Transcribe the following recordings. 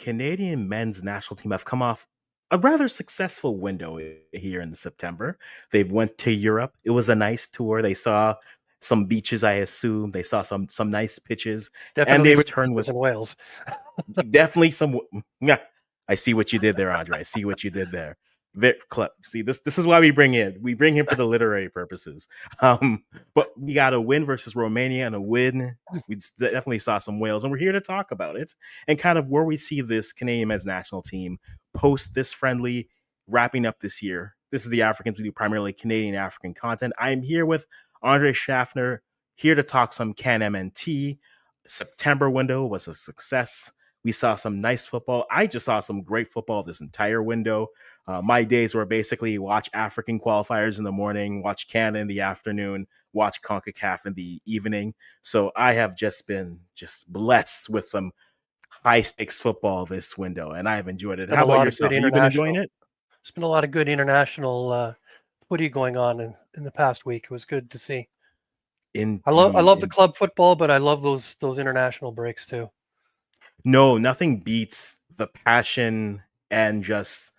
Canadian men's national team have come off a rather successful window here in September. They went to Europe. It was a nice tour. They saw some beaches, I assume. They saw some nice pitches, and Definitely they some returned with in Wales. definitely some. Yeah, I see what you did there, Andre. I see what you did there. See, this is why we bring him for the literary purposes. But we got a win versus Romania and a win. We definitely saw some whales, and we're here to talk about it and kind of where we see this Canadian men's national team post this friendly wrapping up this year. This is the Africans. We do primarily Canadian African content. I'm here with Andre Schaffner, here to talk some CANMNt. September window was a success. We saw some nice football. I just saw some great football this entire window. My days were basically watch African qualifiers in the morning, watch Canada in the afternoon, watch CONCACAF in the evening. So I have just been just blessed with some high stakes football this window, and I have enjoyed It's it. been How a about lot of yourself? good Have you been enjoying international. it? There's been a lot of good international footy going on in the past week. It was good to see. I love the Indeed. club football, but I love those international breaks too. No, nothing beats the passion and just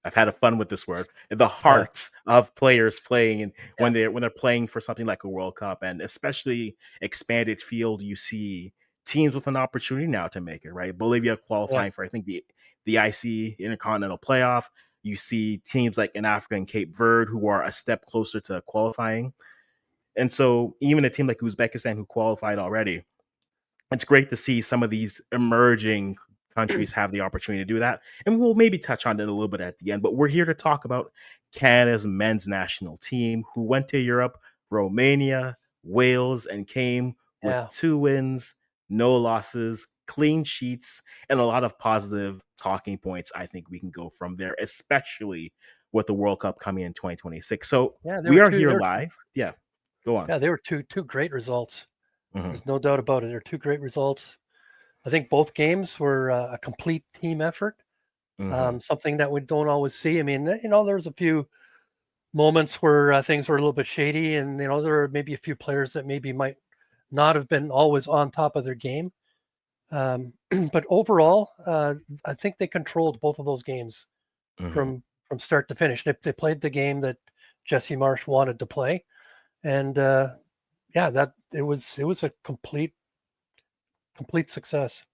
I've had a fun with this word. The Yeah, heart of players playing and yeah, when they're playing for something like a World Cup and especially expanded field, you see teams with an opportunity now to make it, right? Bolivia yeah, qualifying for I think the IC Intercontinental Playoff. You see teams like in Africa and Cape Verde who are a step closer to qualifying. And so even a team like Uzbekistan who qualified already, it's great to see some of these emerging countries have the opportunity to do that. And we'll maybe touch on it a little bit at the end, but we're here to talk about Canada's men's national team who went to Europe, Romania, Wales, and came with yeah. 2 wins, no losses, clean sheets, and a lot of positive talking points. I think we can go from there, especially with the World Cup coming in 2026. So Yeah, there we were are two. here There were, live. Yeah, go on. yeah, they were two great results. Mhm, There's no doubt about it. They're two great results. I think both games were a complete team effort. mhm. Something that we don't always see. I mean, there was a few moments where things were a little bit shady, and there were maybe a few players that maybe might not have been always on top of their game. Um, but overall, I think they controlled both of those games Mhm. from start to finish. They played the game that Jesse Marsh wanted to play, and yeah, that it was a complete success.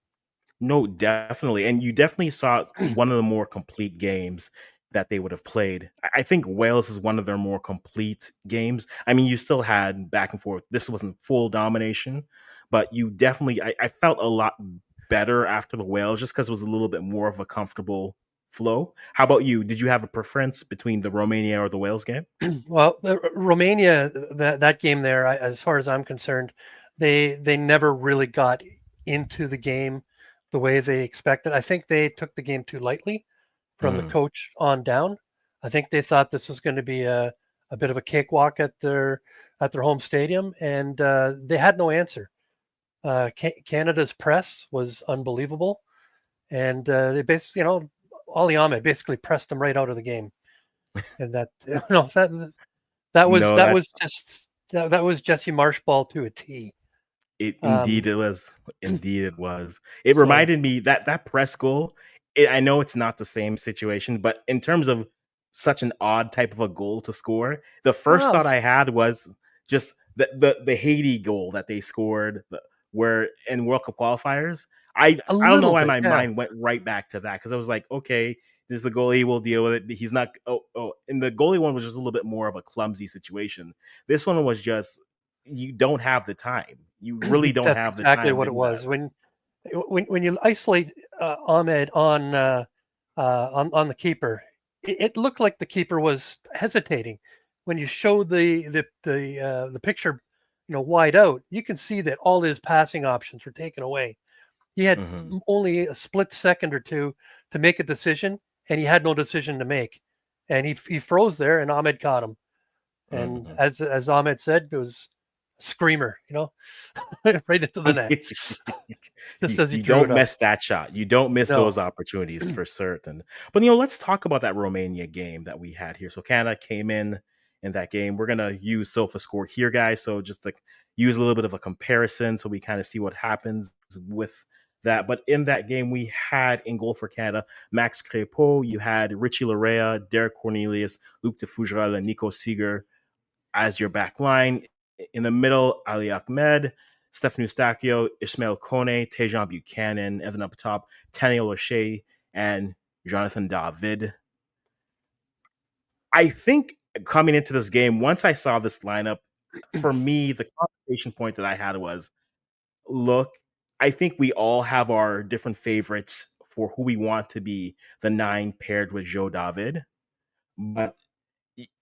No, definitely. And you definitely saw one of the more complete games that they would have played. I think Wales is one of their more complete games. I mean, you still had back and forth. This wasn't full domination, but you definitely, I felt a lot better after the Wales just because it was a little bit more of a comfortable flow. How about you? Did you have a preference between the Romania or the Wales game? Well, Romania, that game there, as far as I'm concerned, they never really got into the game the way they expected. I think they took the game too lightly from the Mm, coach on down. I think they thought this was going to be a bit of a cakewalk at their home stadium, and they had no answer. Canada's press was unbelievable, and they basically, Ali Ahmed basically pressed them right out of the game, and that that was no, that that was just that was Jesse Marshball to a T. it Um, indeed it was. Indeed it was. It so reminded me that press goal. I know it's not the same situation, but in terms of such an odd type of a goal to score, the first well, thought I had was just the Haiti goal that they scored, where in World Cup qualifiers. a I don't know little why bit, my yeah, mind went right back to that because I was like, okay, this is the goalie will deal with it. He's not. Oh, and the goalie one was just a little bit more of a clumsy situation. This one was just you don't have the time. You really don't that's have the exactly time what to it do that. was. When you isolate Ahmed on the keeper, it looked like the keeper was hesitating. When you show the picture, wide out, you can see that all his passing options were taken away. He had Mhm, only a split second or two to make a decision, and he had no decision to make, and he froze there, and Ahmed caught him. And mhm. as Ahmed said, it was a screamer, right into the net, just as he You drew it don't up. miss that shot. You don't miss No, those opportunities for certain. But let's talk about that Romania game that we had here. So Canada came in that game. We're gonna use SofaScore here, guys. So just to use a little bit of a comparison, so we kind of see what happens with that. But in that game, we had in goal for Canada Max Crépeau, you had Richie Larea, Derek Cornelius, Luc de Fougerel, and Nico Seeger as your back line. In the middle, Ali Ahmed, Stefan Eustachio, Ismail Kone, Tejan Buchanan, and then up top, Taniel O'Shea and Jonathan David. I think coming into this game, once I saw this lineup, for me, the conversation point that I had was, look, I think we all have our different favorites for who we want to be the 9 paired with Joe David. But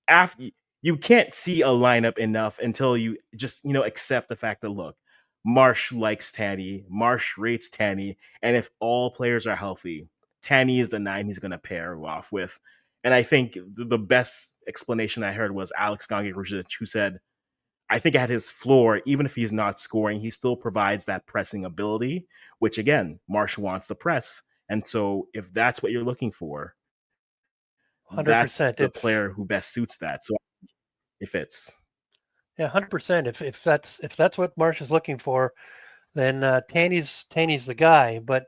after you can't see a lineup enough until you just accept the fact that, look, Marsh likes Tanny, Marsh rates Tanny, and if all players are healthy, Tanny is the 9 he's going to pair off with. And I think the best explanation I heard was Alex Gangi, who said, I think at his floor, even if he's not scoring, he still provides that pressing ability, which again, Marsh wants to press. And so if that's what you're looking for, that's 100%. the player who best suits that. So it fits. Yeah, 100%. If that's what Marsh is looking for, then Tanny's the guy. But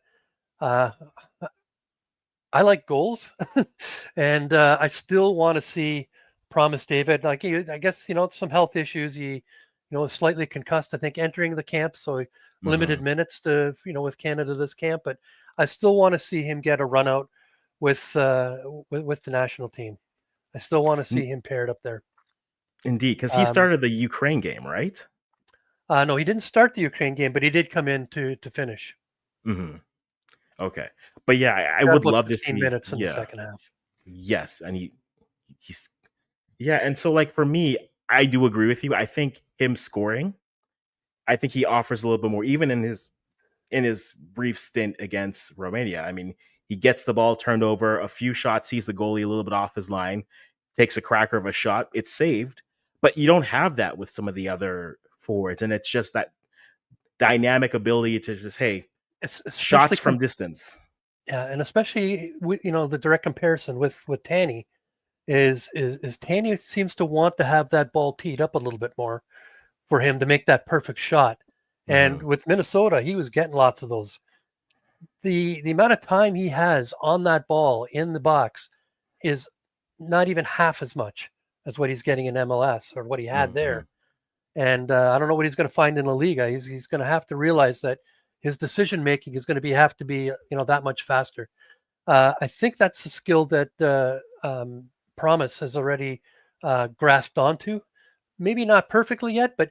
I like goals, and I still want to see Promise David. Like, I guess some health issues. He slightly concussed, I think, entering the camp, so limited minutes to with Canada this camp. But I still want to see him get a run out with the national team. I still want to see him paired up there. Indeed, because he started the Ukraine game, right? No, he didn't start the Ukraine game, but he did come in to finish. Mm-hmm. Okay, but yeah, I would love to see minutes in the second half. Yes, and he's and so like for me, I do agree with you. I think him scoring, I think he offers a little bit more, even in his brief stint against Romania. I mean, he gets the ball turned over, a few shots, sees the goalie a little bit off his line, takes a cracker of a shot, it's saved. But you don't have that with some of the other forwards, and it's just that dynamic ability to just, hey, shots from distance. Yeah, and especially with the direct comparison with Tanny is Tanny seems to want to have that ball teed up a little bit more for him to make that perfect shot. And with Minnesota, he was getting lots of those. The amount of time he has on that ball in the box is not even half as much as what he's getting in MLS or what he had there. And I don't know what he's going to find in La Liga. He's going to have to realize that his decision making is going to have to be that much faster. I think that's a skill that Promise has already grasped onto. Maybe not perfectly yet, but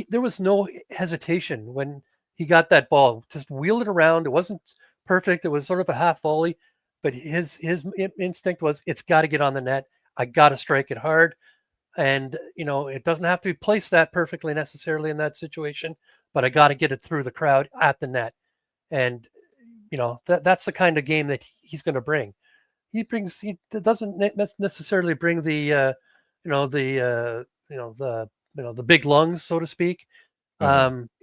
there was no hesitation when he got that ball. Just wheeled it around. It wasn't perfect. It was sort of a half volley, but his instinct was, it's got to get on the net. I got to strike it hard. And, it doesn't have to be placed that perfectly necessarily in that situation, but I got to get it through the crowd at the net. And, that's the kind of game that he's going to bring. He doesn't necessarily bring the big lungs, so to speak.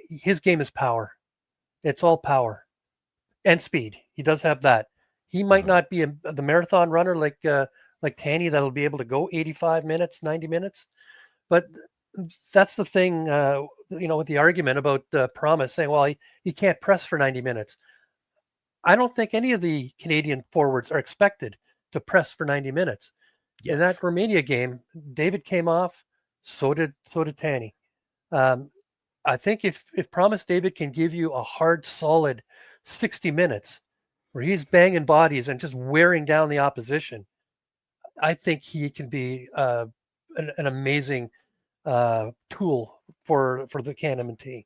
His game is power. It's all power and speed. He does have that. He might not be the marathon runner like Tanny that'll be able to go 85 minutes, 90 minutes. But that's the thing, with the argument about Promise saying, well, he can't press for 90 minutes. I don't think any of the Canadian forwards are expected to press for 90 minutes. Yes. In that Romania game, David came off, so did Tanny. I think if Promise David can give you a hard, solid 60 minutes where he's banging bodies and just wearing down the opposition, I think he can be an amazing tool for the CANMNt.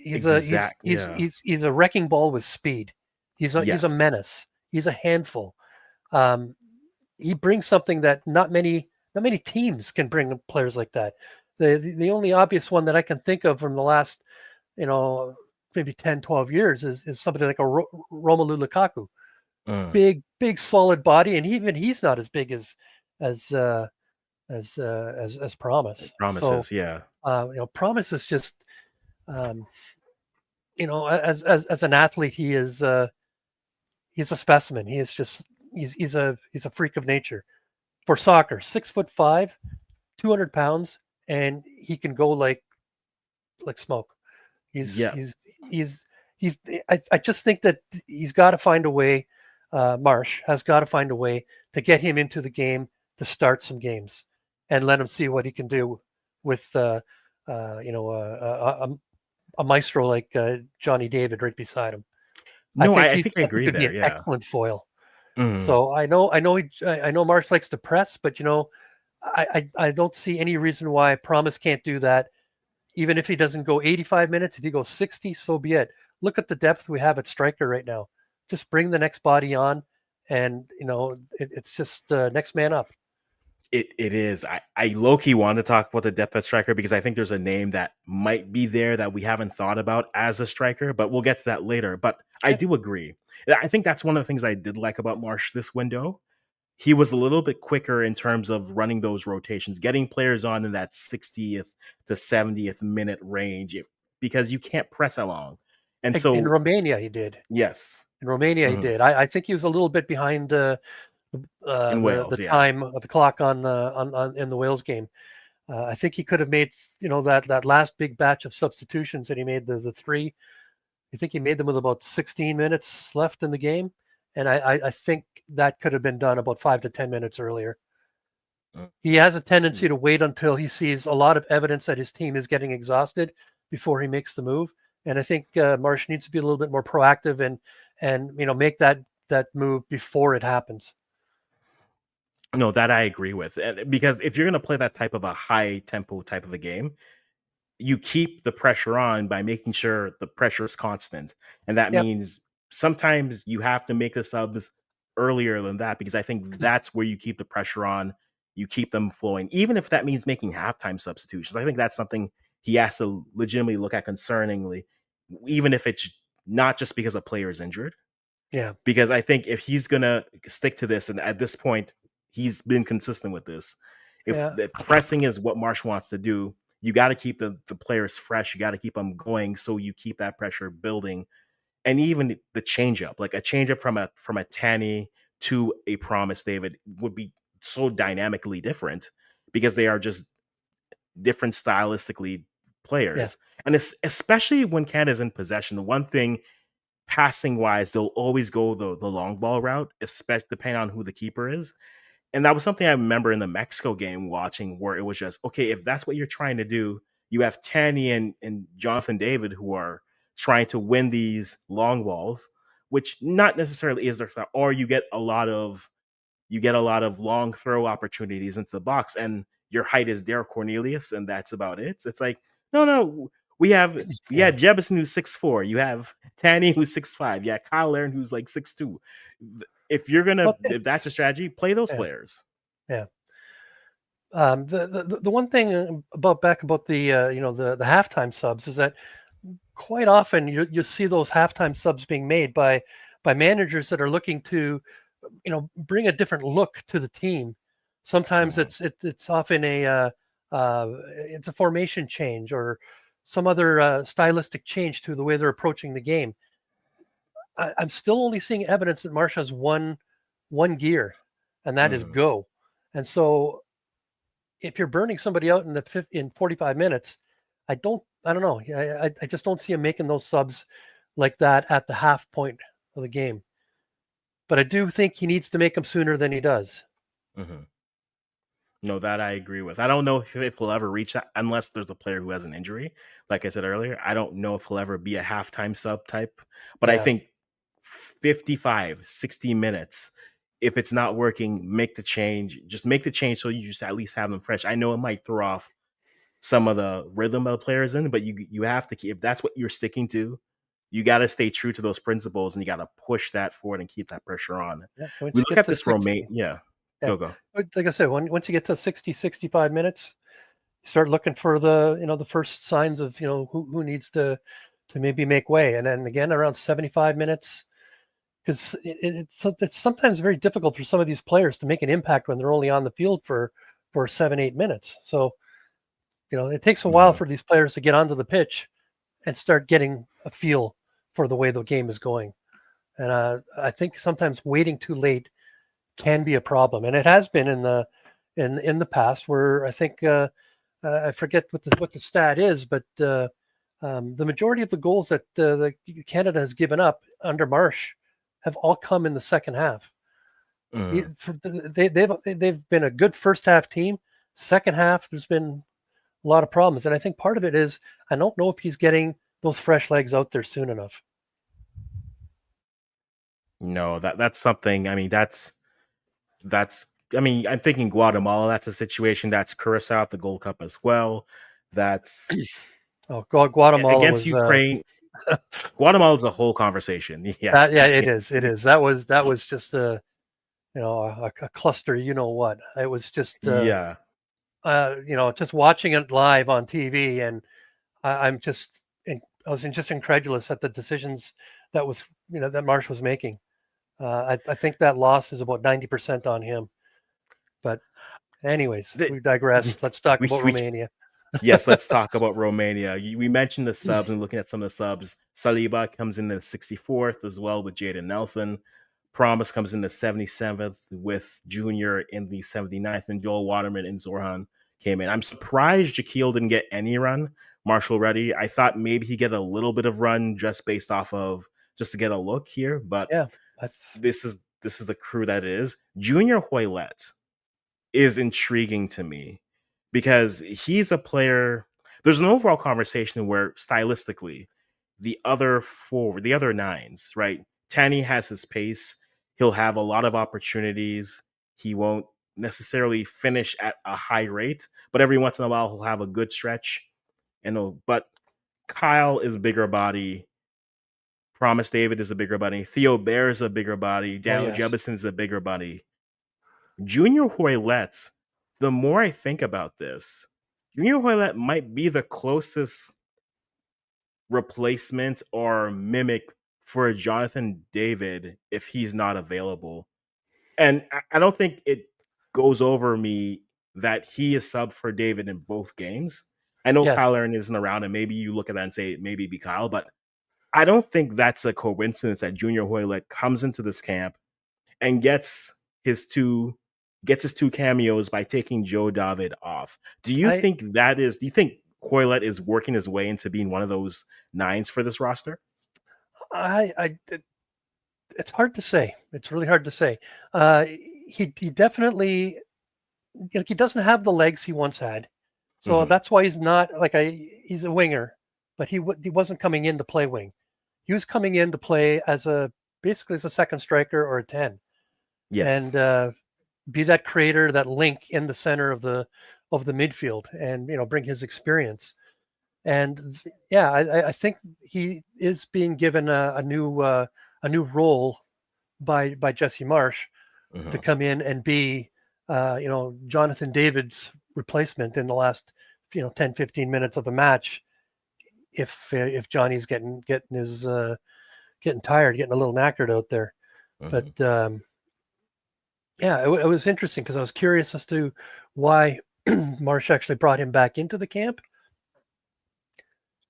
He's a wrecking ball with speed. He's a menace. He's a handful. He brings something that not many teams can bring players like that. The only obvious one that I can think of from the last, maybe 10, 12 years is somebody like a Romelu Lukaku. Big solid body, and even he's not as big as Promise. Promises, Promise is just as an athlete, he's a specimen. He is just he's a freak of nature. For soccer, 6'5", 200 pounds, and he can go like smoke. He's I just think that he's got to find a way. Marsh has got to find a way to get him into the game to start some games and let him see what he can do with a maestro like Johnny David right beside him. I No, think I think I agree could be there. an Yeah. excellent foil. Mhm. So I know Marsh likes to press, but I don't see any reason why Promise can't do that. Even if he doesn't go 85 minutes, if he goes 60, so be it. Look at the depth we have at striker right now. Just bring the next body on, and it's just next man up. It is. I low key want to talk about the depth at striker because I think there's a name that might be there that we haven't thought about as a striker, but we'll get to that later. But I Okay. do agree. I think that's one of the things I did like about Marsh this window. He was a little bit quicker in terms of running those rotations, getting players on in that 60th to 70th minute range because you can't press along. And In so, Romania, he did. yes, In Romania, he mhm, did. I think he was a little bit behind in the Wales, yeah. time of the clock on in the Wales game. I think he could have made that last big batch of substitutions that he made the three. I think he made them with about 16 minutes left in the game, and I think that could have been done about 5 to 10 minutes earlier. Mm, He has a tendency to wait until he sees a lot of evidence that his team is getting exhausted before he makes the move. And I think Marsh needs to be a little bit more proactive and make that move before it happens. No, that I agree with. Because if you're going to play that type of a high tempo type of a game, you keep the pressure on by making sure the pressure is constant. And that Yep. means sometimes you have to make the subs earlier than that because I think that's where you keep the pressure on. You keep them flowing, even if that means making halftime substitutions. I think that's something he has to legitimately look at concerningly, even if it's not just because a player is injured. Yeah. Because I think if he's gonna stick to this, and at this point, he's been consistent with this. If Yeah. the pressing is what Marsh wants to do, you got to keep the players fresh. You got to keep them going, so you keep that pressure building. And even the changeup, like a changeup from a Tanny to a Promise David, would be so dynamically different because they are just different stylistically Yeah. players. And it's, especially when Canada's in possession, the one thing passing wise, they'll always go the long ball route, especially depending on who the keeper is. And that was something I remember in the Mexico game watching where it was just, okay, if that's what you're trying to do, you have Tanny and Jonathan David who are trying to win these long balls, which not necessarily is their style, or you get a lot of long throw opportunities into the box, and your height is Derek Cornelius, and that's about it. It's like, no, we have Yeah. Jebison who's 6'4", you have Tanny who's 6'5", yeah, Kyle Larin who's like 6'2". Well, If that's a strategy, play those yeah. players. Yeah. The one thing about the the halftime subs is that quite often you see those halftime subs being made by managers that are looking to bring a different look to the team. Sometimes Mhm, it's often it's a formation change or some other stylistic change to the way they're approaching the game. I'm still only seeing evidence that Marsh has one gear, and that is mhm. go. And so if you're burning somebody out in 45 minutes, I don't know. I just don't see him making those subs like that at the half point of the game. But I do think he needs to make them sooner than he does. Mhm. No, that I agree with. I don't know if we'll ever reach that unless there's a player who has an injury. Like I said earlier, I don't know if he'll ever be a halftime sub type, but I Yeah. think 55, 60 minutes, if it's not working, make the change. Just make the change so you just at least have them fresh. I know it might throw off some of the rhythm of the players in, but you have to keep, if that's what you're sticking to, you got to stay true to those principles and you got to push that forward and keep that pressure on. Yeah. Once We you look get at to this Romain, 60, yeah, yeah. go. But like I said, once you get to 60, 65 minutes, you start looking for the first signs of, who needs to maybe make way. And then again, around 75 minutes, because it's sometimes very difficult for some of these players to make an impact when they're only on the field for 7, 8 minutes. So, it takes a while Mhm. for these players to get onto the pitch and start getting a feel for the way the game is going. And I think sometimes waiting too late can be a problem, and it has been in the past where I think I forget what the stat is, but The majority of the goals that Canada has given up under Marsh have all come in the second half. Mhm. They've been a good first half team. Second half, there's been a lot of problems, and I think part of it is I don't know if he's getting those fresh legs out there soon enough. No, that's something. I mean, that's. I mean, I'm thinking Guatemala. That's a situation. That's Curacao at the Gold Cup as well. That's Oh, Guatemala against was Ukraine. Guatemala's a whole conversation. Yeah, that. Yeah, it is. it's It is. That was just a a cluster. You know what? It was just yeah. just watching it live on TV, and I'm just I was just incredulous at the decisions that Marsh was making. I think that loss is about 90% on him. But anyways, The- we digress. Let's talk about we Romania. Yes, let's talk about Romania. We mentioned the subs and looking at some of the subs. Saliba comes in the 64th as well with Jaden Nelson. Promise comes in the 77th with Junior in the 79th, and Joel Waterman and Zorhan came in. I'm surprised Jaquil didn't get any run. Marshall Reddy, I thought maybe he'd get a little bit of run just based off of just to get a look here, but Yeah, that's this is the crew that it is. Junior Hoylett is intriguing to me because he's a player. There's an overall conversation where stylistically, the other nines, right? Tanny has his pace. He'll have a lot of opportunities. He won't necessarily finish at a high rate, but every once in a while he'll have a good stretch. But Kyle is a bigger body. Promise David is a bigger body. Theo Bear is a bigger body. oh Daniel yes. Jebison is a bigger body. Junior Hoylett, the more I think about this, Junior Hoylett might be the closest replacement or mimic for Jonathan David if he's not available. And I don't think it goes over me that he is sub for David in both games. I know Yes. Kyle Aaron isn't around, and maybe you look at that and say maybe be Kyle, but I don't think that's a coincidence that Junior Hoylett comes into this camp and his two gets his two cameos by taking Joe David off. I Do you think Hoylett is working his way into being one of those nines for this roster? I it's hard to say. It's really hard to say. Uh, he definitely he doesn't have the legs he once had, so Mm-hmm. that's why he's not like he's a winger, but he wasn't coming in to play wing. He was coming in to play as a basically as a second striker or a 10, Yes. and be that creator, that link in the center of the midfield, and bring his experience. And yeah, I think he is being given a new role by Jesse Marsh to Mm-hmm. come in and be Jonathan David's replacement in the last 10-15 minutes of a match if Johnny's getting tired, getting a little knackered out there. Mm-hmm. But yeah, it was interesting because I was curious as to why Marsh actually brought him back into the camp,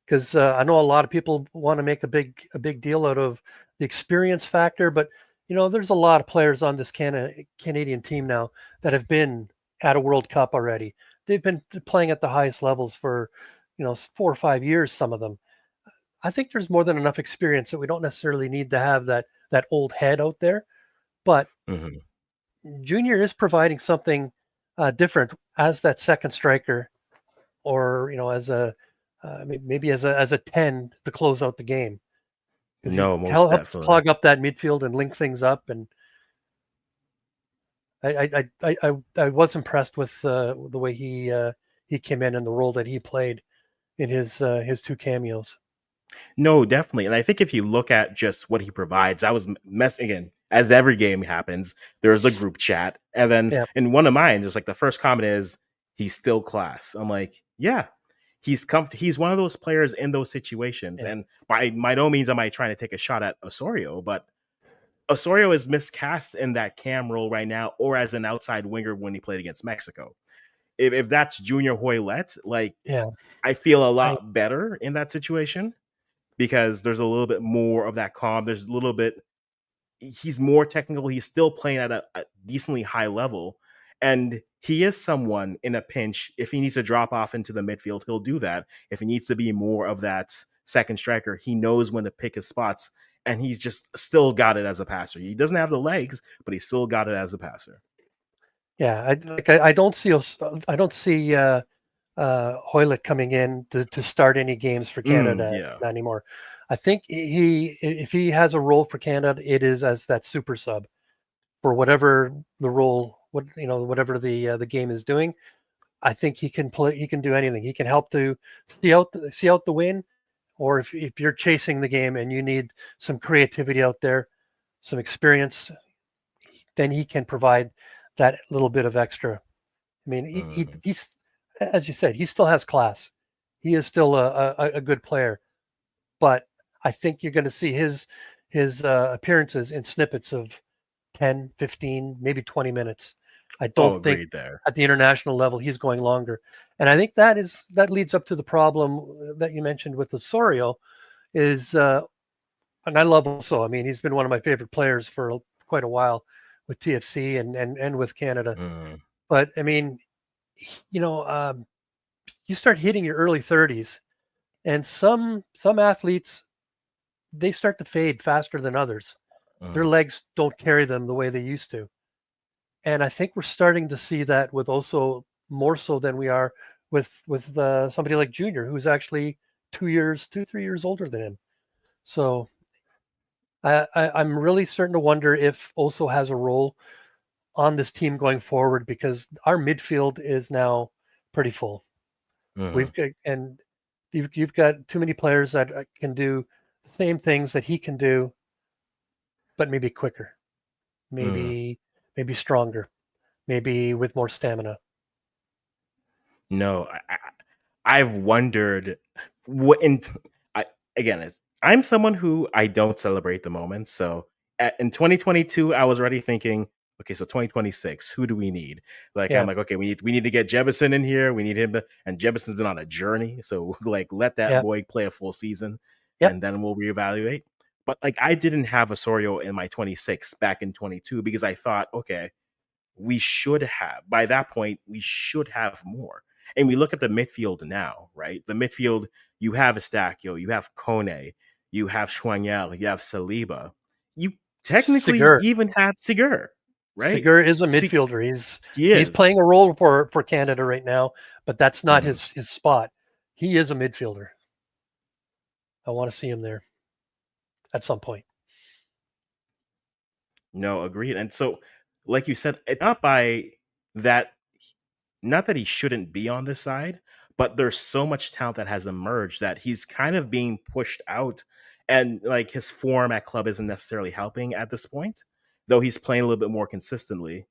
because I know a lot of people want to make a big deal out of the experience factor, but there's a lot of players on this Canadian team now that have been at a World Cup already. They've been playing at the highest levels for 4 or 5 years. Some of them. I think there's more than enough experience that we don't necessarily need to have that old head out there. But Mm-hmm. Junior is providing something different as that second striker, or as a maybe as a 10 to close out the game, because he No, most helps definitely. clog up that midfield and link things up. And I was impressed with the way he came in and the role that he played in his two cameos. No, definitely. And I think if you look at just what he provides, I was messing again, as every game happens, there's the group chat. And then Yeah, in one of mine, just like the first comment is, he's still class. I'm like, yeah, he's one of those players in those situations. yeah, And by no means am I trying to take a shot at Osorio, but Osorio is miscast in that cam role right now, or as an outside winger when he played against Mexico. If that's Junior Hoylett, like yeah. I feel a I lot better in that situation because there's a little bit more of that calm. There's a little bit, he's more technical. He's still playing at a decently high level. And he is someone in a pinch. If he needs to drop off into the midfield, he'll do that. If he needs to be more of that second striker, he knows when to pick his spots, and he's just still got it as a passer. He doesn't have the legs, but he's still got it as a passer. Yeah, I don't see Hoylett coming in to start any games for Canada Yeah. anymore. I think if he has a role for Canada, it is as that super sub for whatever the role, whatever the game is doing. I think he can play. He can do anything. He can help to see out the win, or if you're chasing the game and you need some creativity out there, some experience, then he can provide that little bit of extra. I mean, he's, as you said, he still has class. He is still a good player, but I think you're going to see his appearances in snippets of 10, 15, maybe 20 minutes. I don't think Agreed there. at the international level he's going longer. And I think that leads up to the problem that you mentioned with Osorio is, and I love also, I mean, he's been one of my favorite players for quite a while with TFC and with Canada. But I mean, you start hitting your early 30s, and some athletes, they start to fade faster than others. Their legs don't carry them the way they used to. And I think we're starting to see that with also more so than we are with somebody like Junior, who's actually 3 years older than him. So I'm really starting to wonder if Oso has a role on this team going forward, because our midfield is now pretty full. We've got, and you've got too many players that can do the same things that he can do, but maybe quicker, maybe stronger, maybe with more stamina. No, I've wondered what again, I'm someone who I don't celebrate the moment. So in 2022, I was already thinking, okay, so 2026, who do we need? Like, Yeah. I'm like, okay, we need to get Jebison in here. We need him to, and Jebison's been on a journey. So like, let that boy play a full season, and then we'll reevaluate. But like, I didn't have Osorio in my 26 back in 22 because I thought, okay, we should have, by that point, we should have more. And we look at the midfield now, right? The midfield, you have Estacio, you have Kone, you have Schwangel, you have Saliba. You technically Segur. even have Segur, right? Segur is a midfielder. He He's is. playing a role for Canada right now, but that's not his spot. He is a midfielder. I want to see him there at some point. No, agreed. And so, like you said, it's not by that, not that he shouldn't be on this side, but there's so much talent that has emerged that he's kind of being pushed out, and like his form at club isn't necessarily helping at this point, though he's playing a little bit more consistently.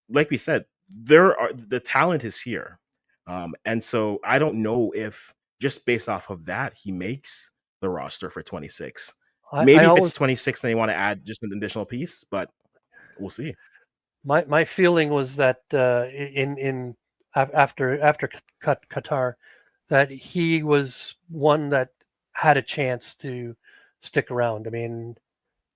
Like we said, the talent is here. And so I don't know if just based off of that, he makes the roster for 26. Maybe if it's 26 and they want to add just an additional piece, but we'll see. My feeling was that after Qatar, that he was one that had a chance to stick around. I mean,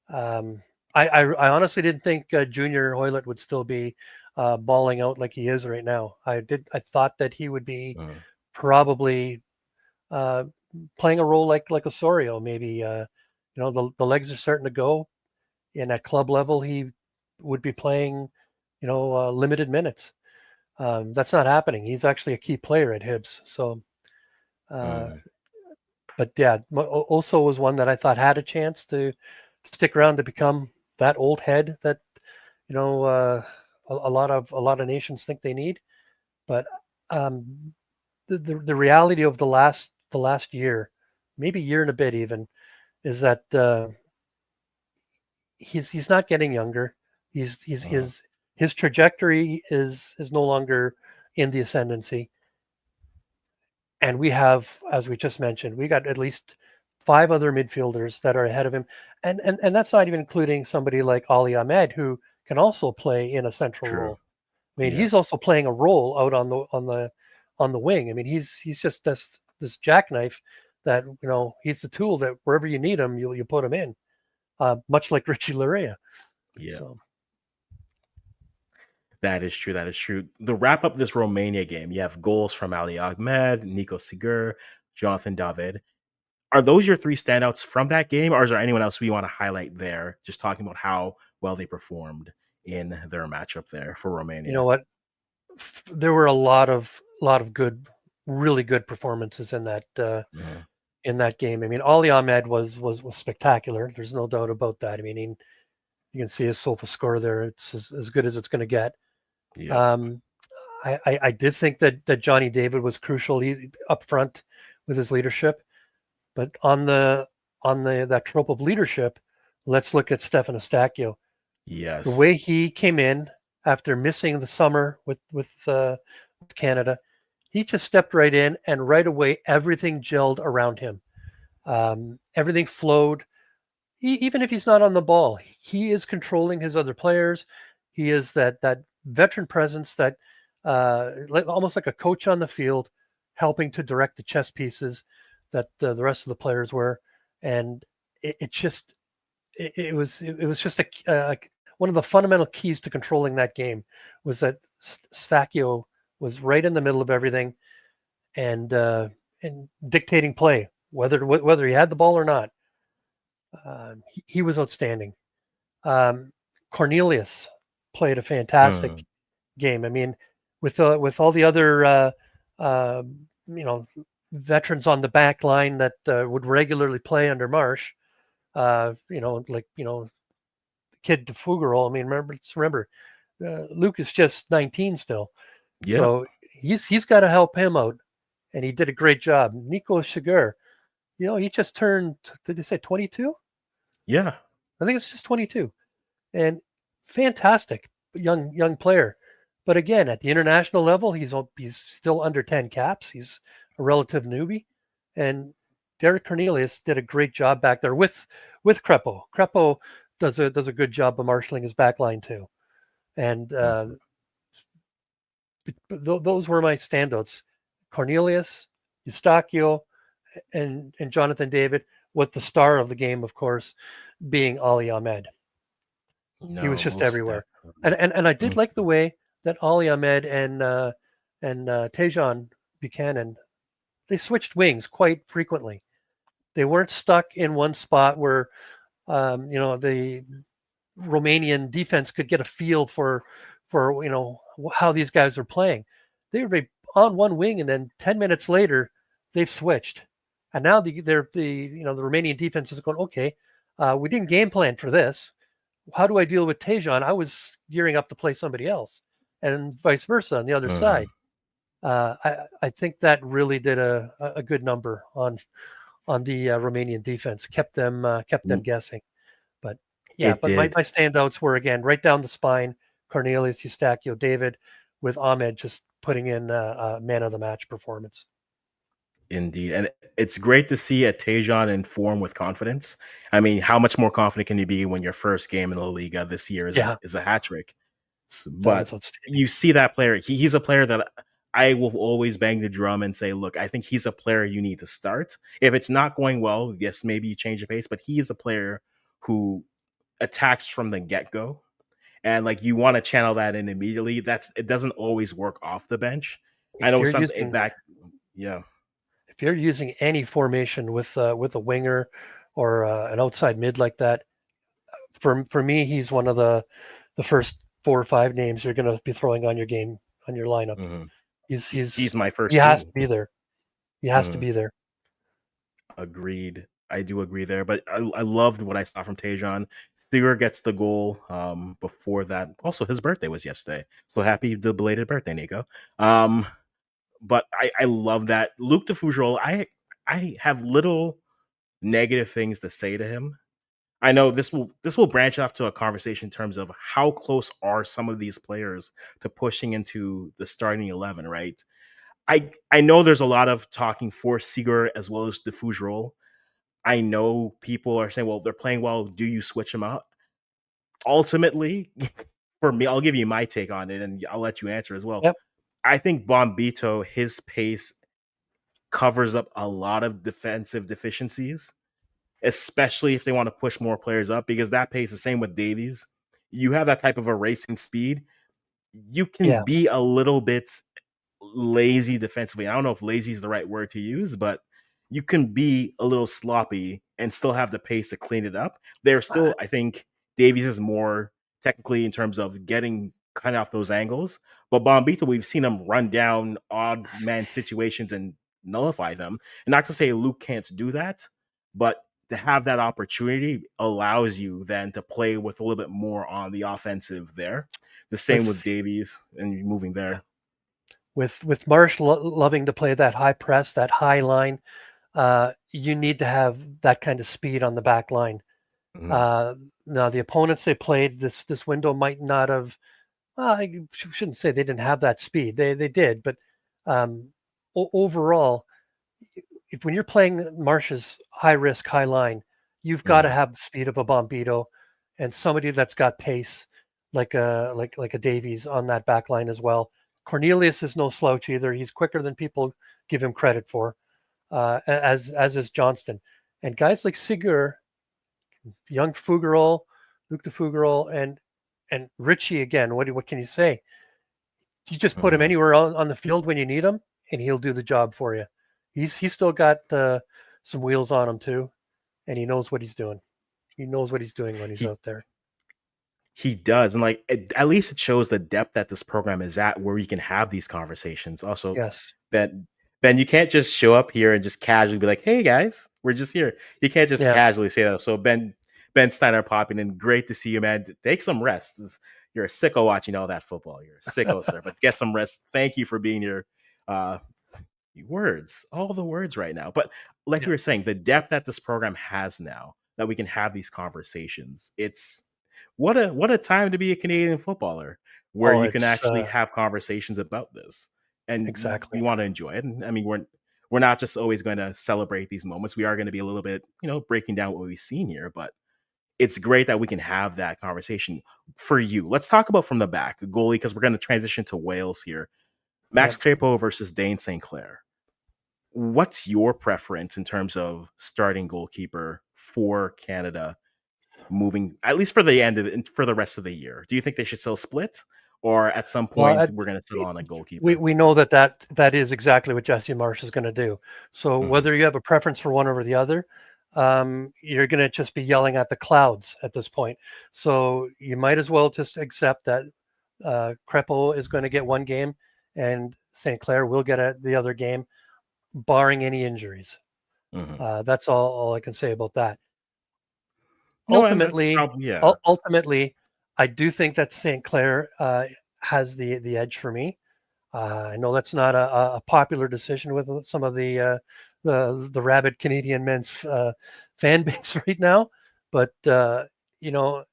I honestly didn't think Junior Hoylett would still be balling out like he is right now. I thought that he would be probably playing a role like Osorio. Maybe the legs are starting to go, and at club level he would be playing limited minutes. That's not happening. He's actually a key player at Hibs. So, but yeah, also was one that I thought had a chance to stick around to become that old head that a lot of nations think they need. But the reality of the last year, maybe year and a bit even, is that he's not getting younger. His trajectory is no longer in the ascendancy. And we have, as we just mentioned, we got at least 5 other midfielders that are ahead of him, and that's not even including somebody like Ali Ahmed, who can also play in a central role. I mean, he's also playing a role out on the wing. I mean, he's just this jackknife that he's the tool that wherever you need him, you put him in, much like Richie Larea. Yeah. So. That is true. That is true. The wrap up this Romania game, you have goals from Ali Ahmed, Nico Sigur, Jonathan David. Are those your three standouts from that game, or is there anyone else we want to highlight there? Just talking about how well they performed in their matchup there for You know Romania. what? There were a lot of good, really good performances Mhm. in that game. I mean, Ali Ahmed was spectacular. There's no doubt about that. I mean, you can see his SOFA score there. It's as good as it's going to get. Yep. Um, I did think that Johnny David was crucial up front with his leadership, but on the that trope of leadership, let's look at Stefan Eustáquio. The Yes. way he came in after missing the summer with Canada, he just stepped right in, and right away everything gelled around him. Everything flowed. Even if he's not on the ball, he is controlling his other players. He is that veteran presence that almost like a coach on the field, helping to direct the chess pieces that the rest of the players were, and it just it was just one of the fundamental keys to controlling that game was that Stakio was right in the middle of everything and dictating play, whether he had the ball or not. He was outstanding. Um, Cornelius played a fantastic Mm. game. I mean, with all the other uh, you know veterans on the back line that would regularly play under Marsh, like kid DeFugerol. I mean, remember, Luke is just 19 still, Yep. so he's got to help him out, and he did a great job. Nico Shiger, he just turned. Did they say 22? Yeah. I think it's just 22, and fantastic young player. But again, at the international level, he's still under 10 caps. He's a relative newbie, and Derek Cornelius did a great job back there with Crepo. Crepo does a good job of marshaling his back line too. And Mhm. those were my standouts: Cornelius, Eustachio, and Jonathan David. With the star of the game, of course, being Ali Ahmed. He was No, just most everywhere, and definitely. and, and I did Mhm. like the way that Ali Ahmed and Tejan Buchanan, they switched wings quite frequently. They weren't stuck in one spot where the Romanian defense could get a feel for how these guys are playing. They would be on one wing, and then 10 minutes later, they've switched, and now the Romanian defense is going, okay. We didn't game plan for this. How do I deal with Tejan? I was gearing up to play somebody else, and vice versa on the other Mhm. side. I think that really did a good number on the Romanian defense, kept them guessing. But yeah, It but my did. standouts were again right down the spine: Cornelius, Eustachio, David, with Ahmed just putting in a man of the match performance. Indeed, and it's great to see a Tejan in form with confidence. I mean, how much more confident can you be when your first game in the Liga this year is a Yeah, hat trick? that But was outstanding. you see that player. He's a player that I will always bang the drum and say, look, I think he's a player you need to start. If it's not going well, yes, maybe you change the pace. But he is a player who attacks from the get go, and like you want to channel that in immediately. It doesn't always work off the bench. I If know you're some using that yeah. if you're using any formation with a winger or an outside mid like that, for me, he's one of the first 4 or 5 names you're going to be throwing on your lineup. Mhm. He's He's he's my he first has to too. be there. He has to Mhm. be there. Agreed. I do agree there, but I loved what I saw from Tejan. Seager gets the goal. Before that, also his birthday was yesterday. So happy belated birthday, Nico. Um, but I love that Luke DeFugerol. I have little negative things to say to him. I know this will branch off to a conversation in terms of how close are some of these players to pushing into the starting 11, right? I know there's a lot of talking for Seager as well as DeFugerol. I know people are saying, well, they're playing well. Do you switch them out? Ultimately, for me, I'll give you my take on it and I'll let you answer as well. Yep. I think Bombito, his pace covers up a lot of defensive deficiencies, especially if they want to push more players up, because that pace, the same with Davies. You have that type of a racing speed. you can Yeah. be a little bit lazy defensively. I don't know if lazy is the right word to use, but you can be a little sloppy and still have the pace to clean it up. There's Uh, still, I think, Davies is more technically in terms of getting kind of off those angles. But Bombito, we've seen him run down odd man situations and nullify them. And not to say Luke can't do that, but to have that opportunity allows you then to play with a little bit more on the offensive there. The same with with Davies and moving yeah, there. with Marsh loving to play that high press, that high line, you need to have that kind of speed on the back line. Mhm. Uh, Now the opponents they played this window might not have. Well, I shouldn't say they didn't have that speed. They did, but um, overall, if when you're playing Marsh's high risk, high line, you've got to Mhm. have the speed of a Bombito and somebody that's got pace, like a Davies on that back line as well. Cornelius is no slouch either. He's quicker than people give him credit for, as is Johnston, and guys like Sigur, young Fougerolles, Luc de Fougerolles, and Richie again. What can you say? You just put him Mhm. anywhere on the field when you need him, and he'll do the job for you. He's still got some wheels on him too, and he knows what he's doing. He knows what he's doing when he's He out there. he does, and like at least it shows the depth that this program is at, where you can have these conversations. Also, Yes. Ben, Ben, you can't just show up here and just casually be like, "Hey guys, we're just here." You can't just Yeah. casually say that. So Ben Steiner popping in, great to see you, man. Take some rest. You're a sicko watching all that football. You're a sicko, sir. But get some rest. Thank you for being here. Uh, words, all the words right now. But like Yeah. we were saying, the depth that this program has now that we can have these conversations, it's what a time to be a Canadian footballer where Oh, you can it's actually have conversations about this. And we exactly. want to enjoy it. And I mean, we're not just always going to celebrate these moments. We are going to be a little bit, breaking down what we've seen here, but it's great that we can have that conversation. For you, let's talk about from the back, goalie, because we're going to transition to Wales here. Max Yep. Crepeau versus Dane St. Clair. What's your preference in terms of starting goalkeeper for Canada moving, at least for the end of for the rest of the year? Do you think they should still split, or at some Well, point we're going to settle on a goalkeeper? we know that is exactly what Jesse Marsh is going to do. So Mhm. whether you have a preference for one over the other, you're going to just be yelling at the clouds at this point. So you might as well just accept that Crepeau is going to get one game, and St. Clair will get the other game, barring any injuries. Mhm. That's all I can say about that. No, and that's Ultimately, probably yeah. ultimately, I do think that St. Clair has the edge for me. I know that's not a popular decision with some of the rabid Canadian men's fan base right now, but you know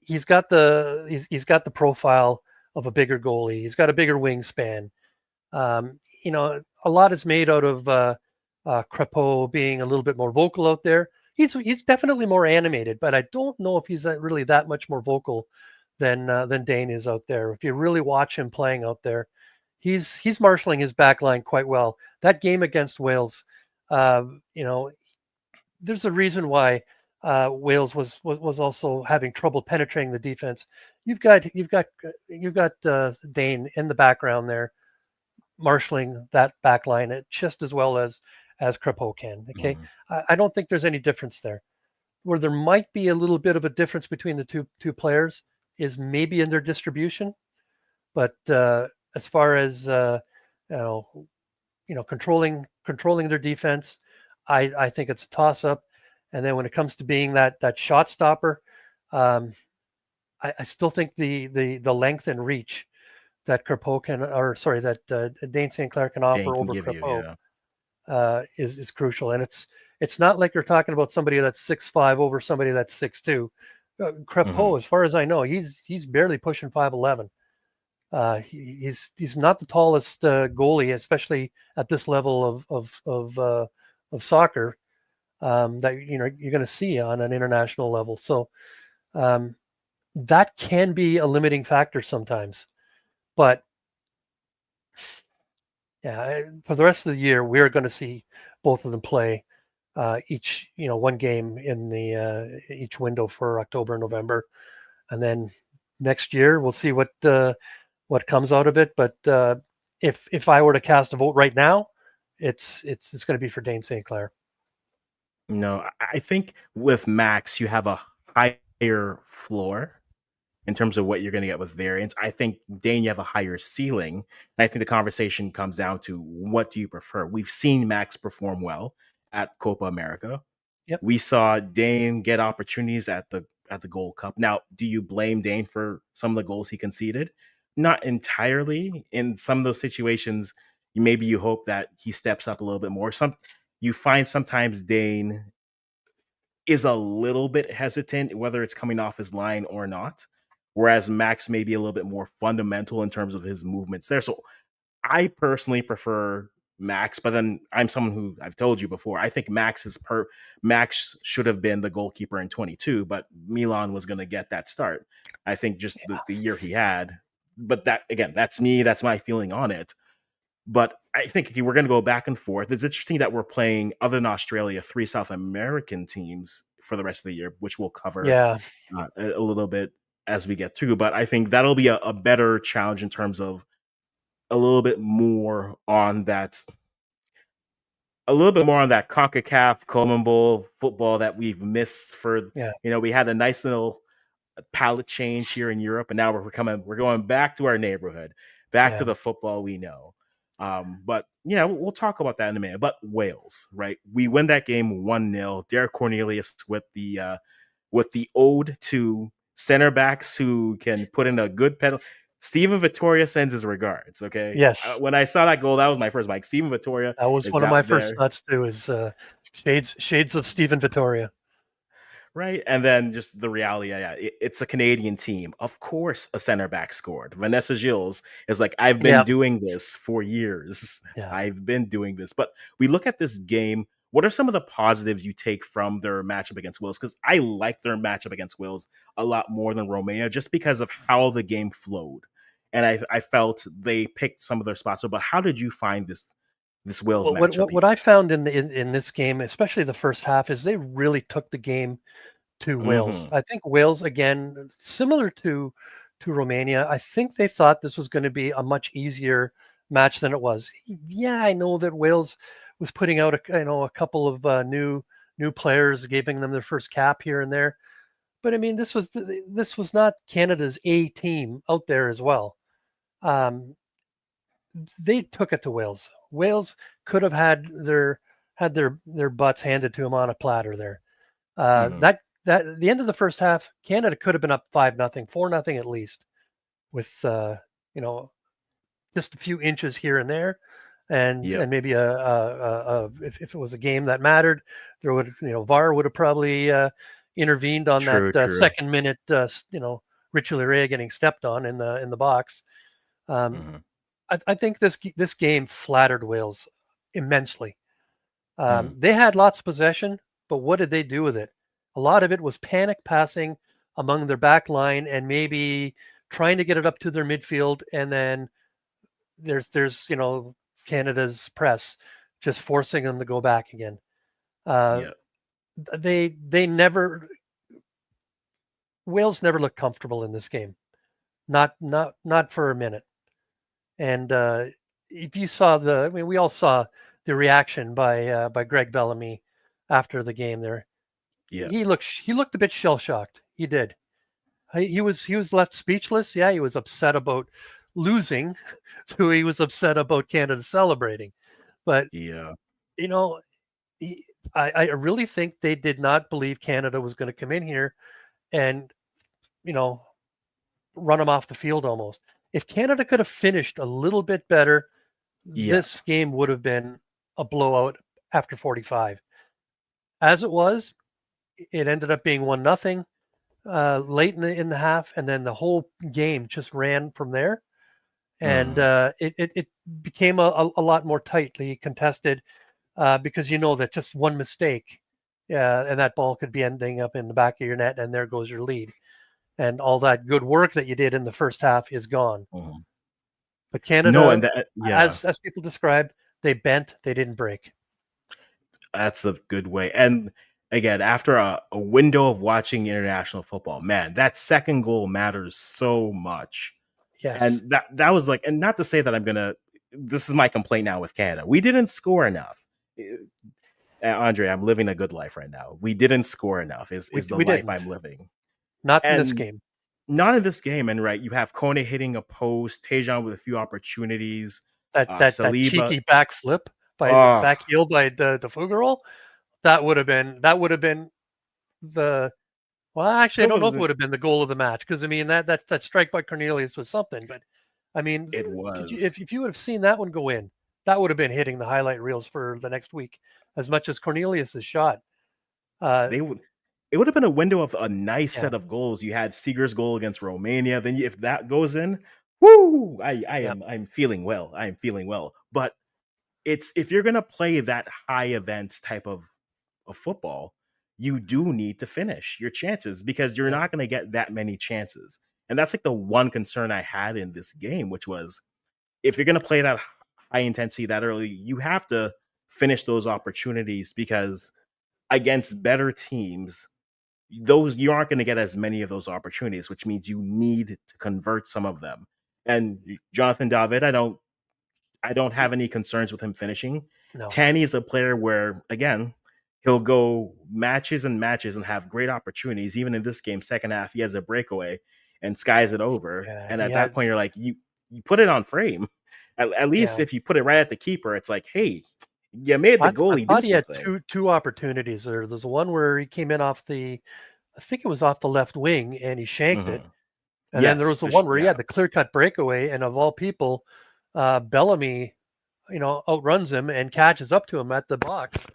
he's got the profile of a bigger goalie. He's got a bigger wingspan. A lot is made out of Crepeau being a little bit more vocal out there. He's definitely more animated, but I don't know if he's really that much more vocal than Dane is out there. If you really watch him playing out there, he's marshaling his back line quite well. That game against Wales, uh, you know, there's a reason why Wales was also having trouble penetrating the defense. You've got Dane in the background there marshaling that back line just as well as Crepeau can. Okay, Mhm. I don't think there's any difference there. Where there might be a little bit of a difference between the two players is maybe in their distribution, but as far as you know, controlling their defense, I think it's a toss up. And then when it comes to being that shot stopper, um, I still think the length and reach that Crepeau can, or sorry, that Dane St. Clair can Dane offer can over give you, Crepeau yeah. is crucial. And it's not like you're talking about somebody that's 6'5" over somebody that's 6'2". Mhm. Crepeau, as far as I know, he's barely pushing 5'11". He's not the tallest goalie, especially at this level of soccer that you're going to see on an international level. So um, that can be a limiting factor sometimes. But yeah, for the rest of the year, we're going to see both of them play each, one game in the each window for October and November, and then next year we'll see what what comes out of it. But if I were to cast a vote right now, it's going to be for Dane St. Clair. No, I think with Max, you have a higher floor in terms of what you're going to get with variants. I think Dane, you have a higher ceiling. And I think the conversation comes down to what do you prefer? We've seen Max perform well at Copa America. Yep. We saw Dane get opportunities at the Gold Cup. Now, do you blame Dane for some of the goals he conceded? Not entirely. In some of those situations, maybe you hope that he steps up a little bit more. You find sometimes Dane is a little bit hesitant, whether it's coming off his line or not. Whereas Max may be a little bit more fundamental in terms of his movements there. So I personally prefer Max, but then I'm someone who I've told you before. I think Max should have been the goalkeeper in 22, but Milan was going to get that start. I think just the year he had. But that again, that's me. That's my feeling on it. But I think we're going to go back and forth. It's interesting that we're playing, other than Australia, 3 South American teams for the rest of the year, which we'll cover Yeah. a little bit as we get through. But I think that'll be a better challenge in terms of a little bit more on that, CONCACAF Coleman Bowl football that we've missed for. Yeah. We had a nice little palette change here in Europe, and now we're going back to our neighborhood, back to Yeah. the football we know. But we'll talk about that in a minute. But Wales, right? We win that game 1-0. Derek Cornelius with the ode to center backs who can put in a good penalty. Steven Vittoria sends his regards. Okay. Yes. When I saw that goal, that was my first like Steven Vittoria That was is one of my out first there. thoughts too. Is shades of Stephen Vittoria. Right. And then just the reality, it's a Canadian team. Of course, a center back scored. Vanessa Gilles is like, I've been Yeah. doing this for years. Yeah. I've been doing this. But we look at this game. What are some of the positives you take from their matchup against Wales? Because I like their matchup against Wales a lot more than Romania just because of how the game flowed. And I felt they picked some of their spots. But how did you find this Wales Well, matchup what here? I found in this game, especially the first half, is they really took the game to Wales. Mm-hmm. I think Wales, again, similar to Romania, I think they thought this was going to be a much easier match than it was. Yeah, I know that Wales was putting out a couple of new players, giving them their first cap here and there. But I mean, this was not Canada's A team out there as well. They took it to Wales. Wales could have had their butts handed to them on a platter there. Mm-hmm. That at the end of the first half, Canada could have been up 5-0, 4-0 at least, with you know just a few inches here and there, and Yep. maybe if it was a game that mattered, there would VAR would have probably intervened on that True, true. second minute Richie Leray getting stepped on in the box. Um, Mm-hmm. I think this game flattered Wales immensely. Mm-hmm. They had lots of possession, but what did they do with it? A lot of it was panic passing among their back line and maybe trying to get it up to their midfield, and then there's Canada's press just forcing them to go back again. Uh, Yep. they never Wales never looked comfortable in this game, not for a minute. And if you saw we all saw the reaction by Greg Bellamy after the game. There, Yep. he looked a bit shell shocked. He did. He was left speechless. Yeah, he was upset about losing, so he was upset about Canada celebrating. But Yeah. you know, I really think they did not believe Canada was going to come in here and you know run them off the field almost. If Canada could have finished a little bit better, Yeah. this game would have been a blowout after 45. As it was, it ended up being 1-0 late in the half, and then the whole game just ran from there. And Mm-hmm. it became a lot more tightly contested because that just one mistake, and that ball could be ending up in the back of your net, and there goes your lead. And all that good work that you did in the first half is gone. Mm-hmm. But No, Canada, and yeah, as people described, they bent, they didn't break. that's a good way. And again, after a window of watching international football, man, that second goal matters so much. Yes, And that was like, and not to say that I'm gonna. This is my complaint now with Canada. We didn't score enough. Andre, I'm living a good life right now. We didn't score enough. Is the we life didn't. I'm living, Not in this and game. not in this game. And right, you have Kone hitting a post, Tejan with a few opportunities, That Saliba. cheeky backflip by the Oh, back heel by the Fuggerol, that would have been the well, actually, I that don't know was if it would have been the goal of the match because I mean that strike by Cornelius was something. But I mean, it could you, was. if you would have seen that one go in, that would have been hitting the highlight reels for the next week as much as Cornelius's shot. Uh, They would. It would have been a window of a nice yeah, set of goals. You had Seeger's goal against Romania. Then if that goes in, whoo! yeah, I'm feeling well. I'm feeling well. But it's if you're gonna play that high event type of football, you do need to finish your chances because you're yeah, not gonna get that many chances. And that's like the one concern I had in this game, which was if you're gonna play that high intensity that early, you have to finish those opportunities because against better teams, those you aren't going to get as many of those opportunities, which means you need to convert some of them. And Jonathan David, I don't have any concerns with him finishing. no, Tanny is a player where again he'll go matches and matches and have great opportunities. Even in this game, second half, he has a breakaway and skies it over. yeah, And he at that had, point, you're like, you put it on frame. At least yeah. if you put it right at the keeper, it's like, hey, you made the I goalie do thought he had something. two opportunities there. There's one where he came in off the, I think it was off the left wing, and he shanked it. Mm-hmm. And then there Yes, was the one where he yeah. had the clear cut breakaway, and of all people, Bellamy, outruns him and catches up to him at the box.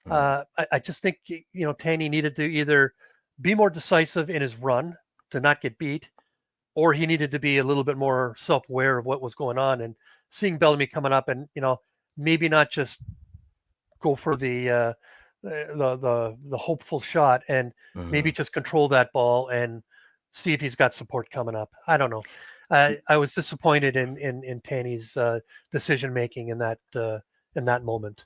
Mm-hmm. I just think Taney needed to either be more decisive in his run to not get beat, or he needed to be a little bit more self aware of what was going on. And seeing Bellamy coming up, and maybe not just go for the hopeful shot, and maybe Mm-hmm. just control that ball and see if he's got support coming up. I don't know. I was disappointed in Taney's decision making in that moment.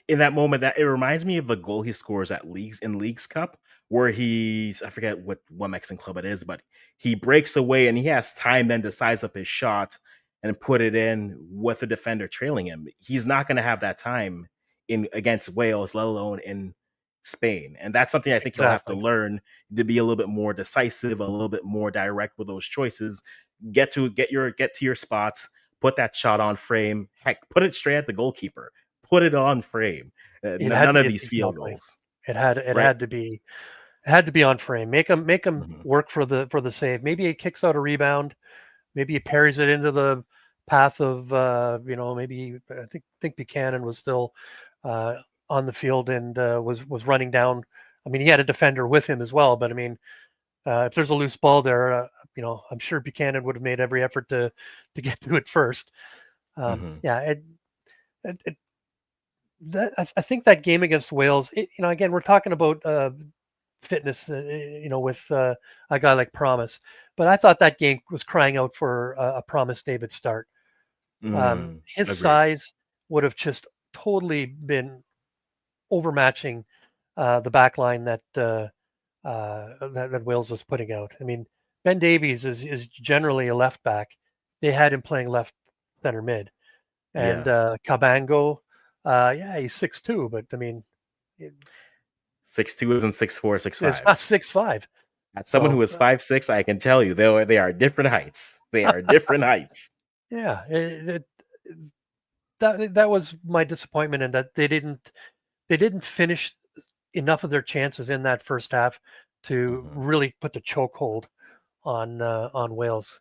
In that moment, that it reminds me of the goal he scores at Leagues Cup, where I forget what Mexican club it is, but he breaks away and he has time then to size up his shot and put it in with the defender trailing him. He's not going to have that time in against Wales, let alone in Spain. And that's something I think he'll have to Exactly. learn to be a little bit more decisive, a little bit more direct with those choices. Get to your spots, put that shot on frame. Heck, put it straight at the goalkeeper, put it on frame. It had None to of get these field exactly. goals, It right? had to be on frame. Make him Mhm. work for the save. Maybe he kicks out a rebound. Maybe he parries it into the path of maybe I think Buchanan was still uh, on the field and was running down. I mean, he had a defender with him as well, but I mean, if there's a loose ball there, I'm sure Buchanan would have made every effort to get to it first. Mhm. Yeah, it I think that game against Wales, again, we're talking about fitness, with a guy like Promise, but I thought that game was crying out for a Promise David start. His Agreed. size would have just totally been overmatching the back line that Wales was putting out. I mean, Ben Davies is generally a left back. They had him playing left center mid, and Yeah. Cabango, yeah, he's 6'2", but I mean, it, 6'2" isn't 6'4", it's 6'5". not 6'5". As someone So who is 5'6", I can tell you they are different heights. They are different heights. yeah, that was my disappointment in that they didn't finish enough of their chances in that first half to Mhm. really put the chokehold on Wales.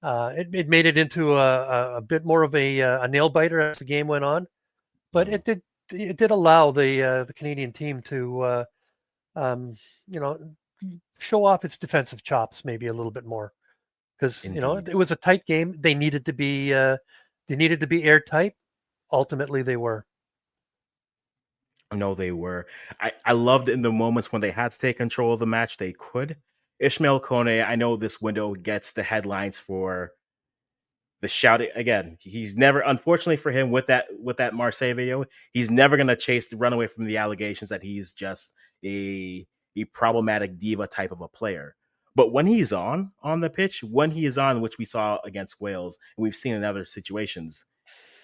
It made it into a bit more of a nail biter as the game went on, but Mhm. it did allow the Canadian team to um, you know show off its defensive chops maybe a little bit more because Indeed. it was a tight game. They needed to be airtight. Ultimately, they were. No, they were. I loved in the moments when they had to take control of the match, they could. Ishmael Kone, I know this window gets the headlines for the shout again. He's never, unfortunately for him, with that Marseille video, he's never gonna run away from the allegations that he's just a problematic diva type of a player. But when he's on the pitch, when he is on, which we saw against Wales, and we've seen in other situations,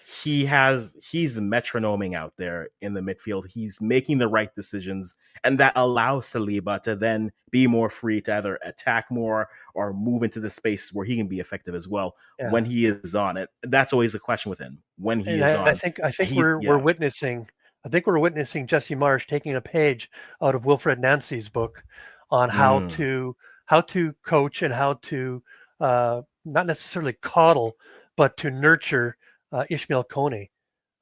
he's metronoming out there in the midfield. He's making the right decisions, and that allows Saliba to then be more free to either attack more or move into the spaces where he can be effective as well Yeah, when he is on it. That's always a question with him. When he and is I on, think I think he's we're witnessing. I think we're witnessing Jesse Marsh taking a page out of Wilfred Nancy's book on mm, how to coach and how to not necessarily coddle, but to nurture Ishmael Kone.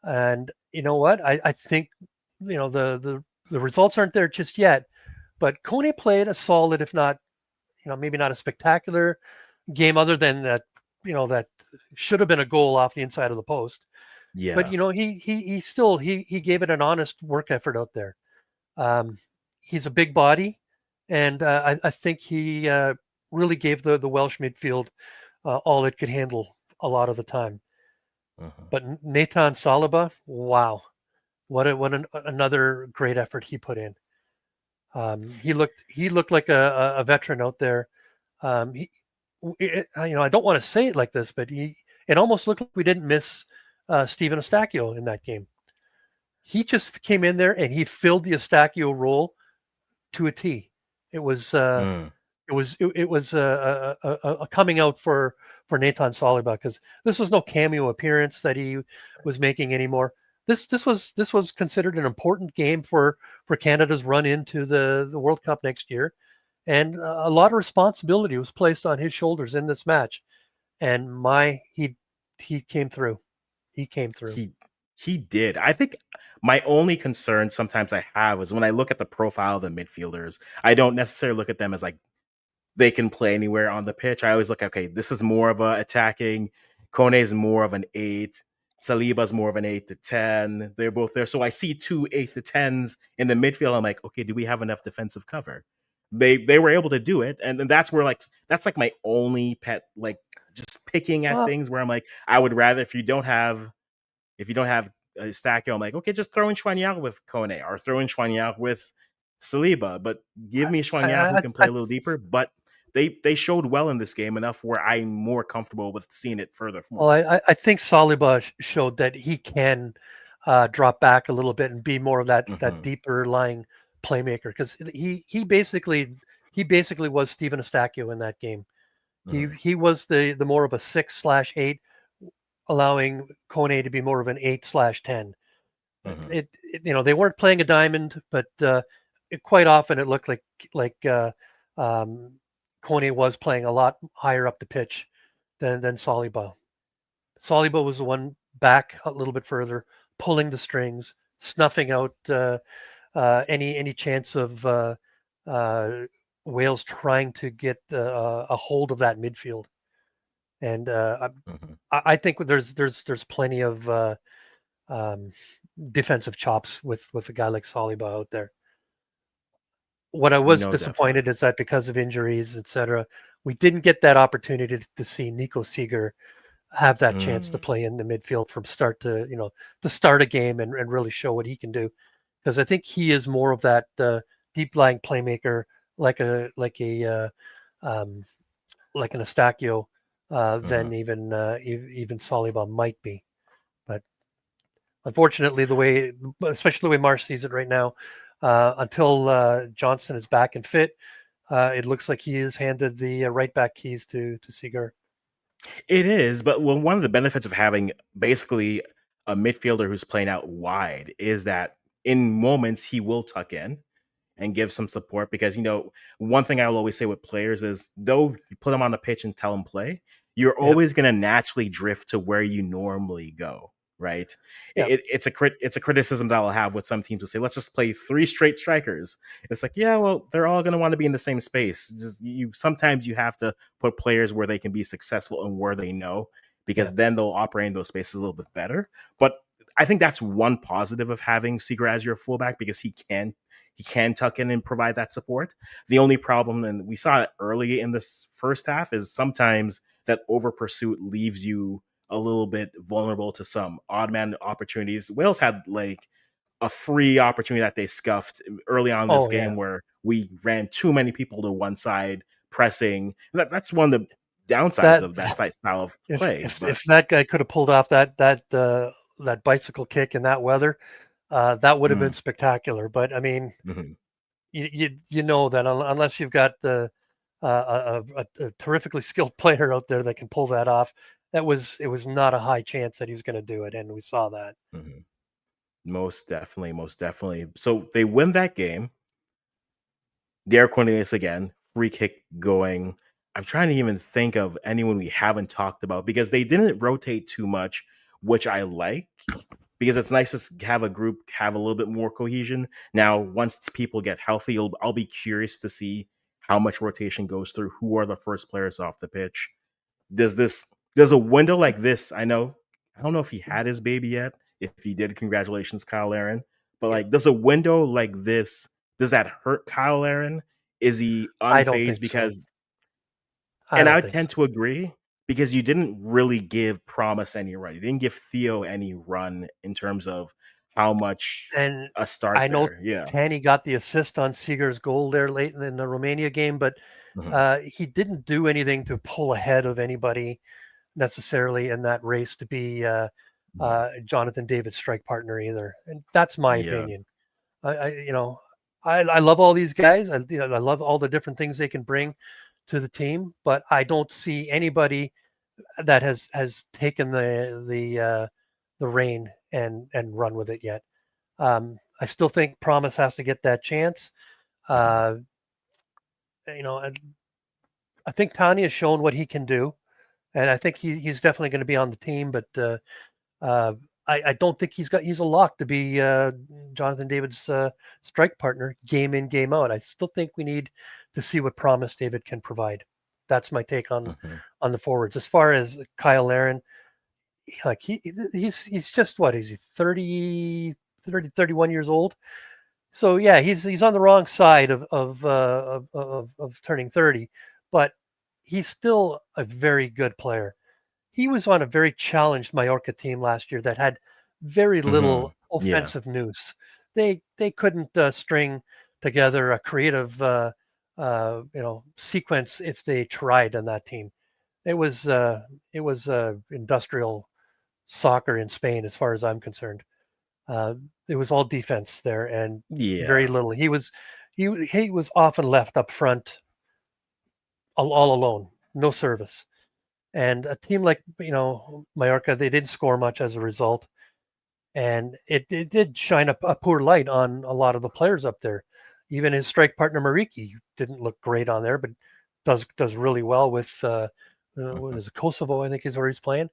And you know what? I think the results aren't there just yet, but Kone played a solid, if not maybe not a spectacular game, other than that that should have been a goal off the inside of the post. But yeah. he still he gave it an honest work effort out there. Um, he's a big body, and I think he really gave the Welsh midfield all it could handle a lot of the time. Mhm. But Nathan Saliba, wow, another great effort he put in. He looked like a veteran out there. He, I don't want to say it like this, but it almost looked like we didn't miss Steven Eustáquio in that game. He just came in there and he filled the Eustáquio role to a T. It was Mm, a coming out for Nathan Saliba, because this was no cameo appearance that he was making anymore. This was considered an important game for Canada's run into the World Cup next year, and a lot of responsibility was placed on his shoulders in this match. And he came through. He came through. he he did. I think my only concern sometimes I have is when I look at the profile of the midfielders, I don't necessarily look at them as like they can play anywhere on the pitch. I always look, okay, this is more of a attacking. Kone is more of an 8. Saliba's more of an 8 to 10. They're both there. So I see 2 8 to 10s in the midfield. I'm like, okay, do we have enough defensive cover? They were able to do it. And then that's where that's like my only pet, like just picking at Well, things where I'm like, I would rather if you don't have a Stacco, I'm like, okay, just throw in Schwanyang with Kone or throw in Schwanyang with Saliba, but give me I, Schwanyang who I, can play I a little deeper. But they showed well in this game enough where I'm more comfortable with seeing it further well, forward. I think Saliba showed that he can drop back a little bit and be more of that Mm-hmm, deeper lying playmaker, because he basically was Steven Eustáquio in that game. He mm-hmm, he was the more of a 6/8, allowing Kone to be more of an 8/10. mm-hmm, They weren't playing a diamond, but quite often it looked like um, Kone was playing a lot higher up the pitch than Saliba. Saliba was the one back a little bit further, pulling the strings, snuffing out any chance of uh, Wales trying to get a hold of that midfield. And mm-hmm. I think there's plenty of um, defensive chops with a guy like Saliba out there. What I was No, definitely. disappointed is that because of injuries, etc., we didn't get that opportunity to see Nico Seeger have that chance to Mm, play in the midfield from start to start a game and really show what he can do. Because I think he is more of that deep lying playmaker, like um, like an Eustáquio, mm-hmm. than even Saliba might be. But unfortunately, especially the way Marsh sees it right now, until Johnson is back and fit, it looks like he is handed the right back keys to Seager. It is, but well, one of the benefits of having basically a midfielder who's playing out wide is that in moments he will tuck in and give some support because one thing I'll always say with players is though you put them on the pitch and tell them play, you're Yep. always going to naturally drift to where you normally go, right? Yep. It's a criticism that I'll have with some teams who say let's just play three straight strikers. It's like, yeah, well, they're all going to want to be in the same space. Just you sometimes you have to put players where they can be successful and where they know, because Yep. then they'll operate in those spaces a little bit better. But I think that's one positive of having Seager as your fullback because he can tuck in and provide that support. The only problem, and we saw it early in this first half, is sometimes that over pursuit leaves you a little bit vulnerable to some odd man opportunities. Wales had like a free opportunity that they scuffed early on in this Oh yeah. game where we ran too many people to one side, pressing. That's one of the downsides That of that style of play. But if that guy could have pulled off that bicycle kick in that weather, that would have been mm, spectacular. But I mean, mhm. you know that unless you've got a terrifically skilled player out there that can pull that off, it was not a high chance that he was going to do it, and we saw that. Mhm. Most definitely, most definitely. So they win that game. Derek Cornelius again, free kick going. I'm trying to even think of anyone we haven't talked about because they didn't rotate too much, which I like because it's nice to have a group have a little bit more cohesion. Now, once people get healthy, I'll be curious to see how much rotation goes through. Who are the first players off the pitch? Does a window like this? I don't know if he had his baby yet. If he did, congratulations, Kyle Aaron. But Yeah, like, does a window like this does that hurt Kyle Aaron? Is he I don't unfazed? think so. Because I and I don't would think so. tend to agree because you didn't really give Promise any run. You didn't give Theo any run in terms of how much And a start I know there. Yeah. Tanny got the assist on Seager's goal there late in the Romania game, but Mhm. he didn't do anything to pull ahead of anybody necessarily in that race to be Mhm. Jonathan David's strike partner either. And that's my Yeah. opinion. I you know, I love all these guys. I love all the different things they can bring to the team, but I don't see anybody that has taken the reign and run with it yet. I still think Promise has to get that chance. Mhm. Uh, you know, I think Tanya has shown what he can do, and I think he's definitely going to be on the team. But uh, I don't think he's a lock to be Jonathan David's strike partner game in game out. I still think we need to see what Promise David can provide. That's my take Mhm. on the forwards. As far as Kyle Aaron, like he's just what is he 31 years old. So yeah, he's on the wrong side of turning 30, but he's still a very good player. He was on a very challenged Mallorca team last year that had very Mhm. little Yeah. offensive nous. They couldn't string together a creative sequence if they tried on that team. It was industrial soccer in Spain, as far as I'm concerned. Uh, it was all defense there and very Yeah. little. He was often left up front all alone, no service. And a team like Mallorca, they didn't score much as a result, and it did shine a poor light on a lot of the players up there. Even his strike partner Mariki didn't look great on there, but does really well with what Mhm. is it, Kosovo? I think is where he's playing.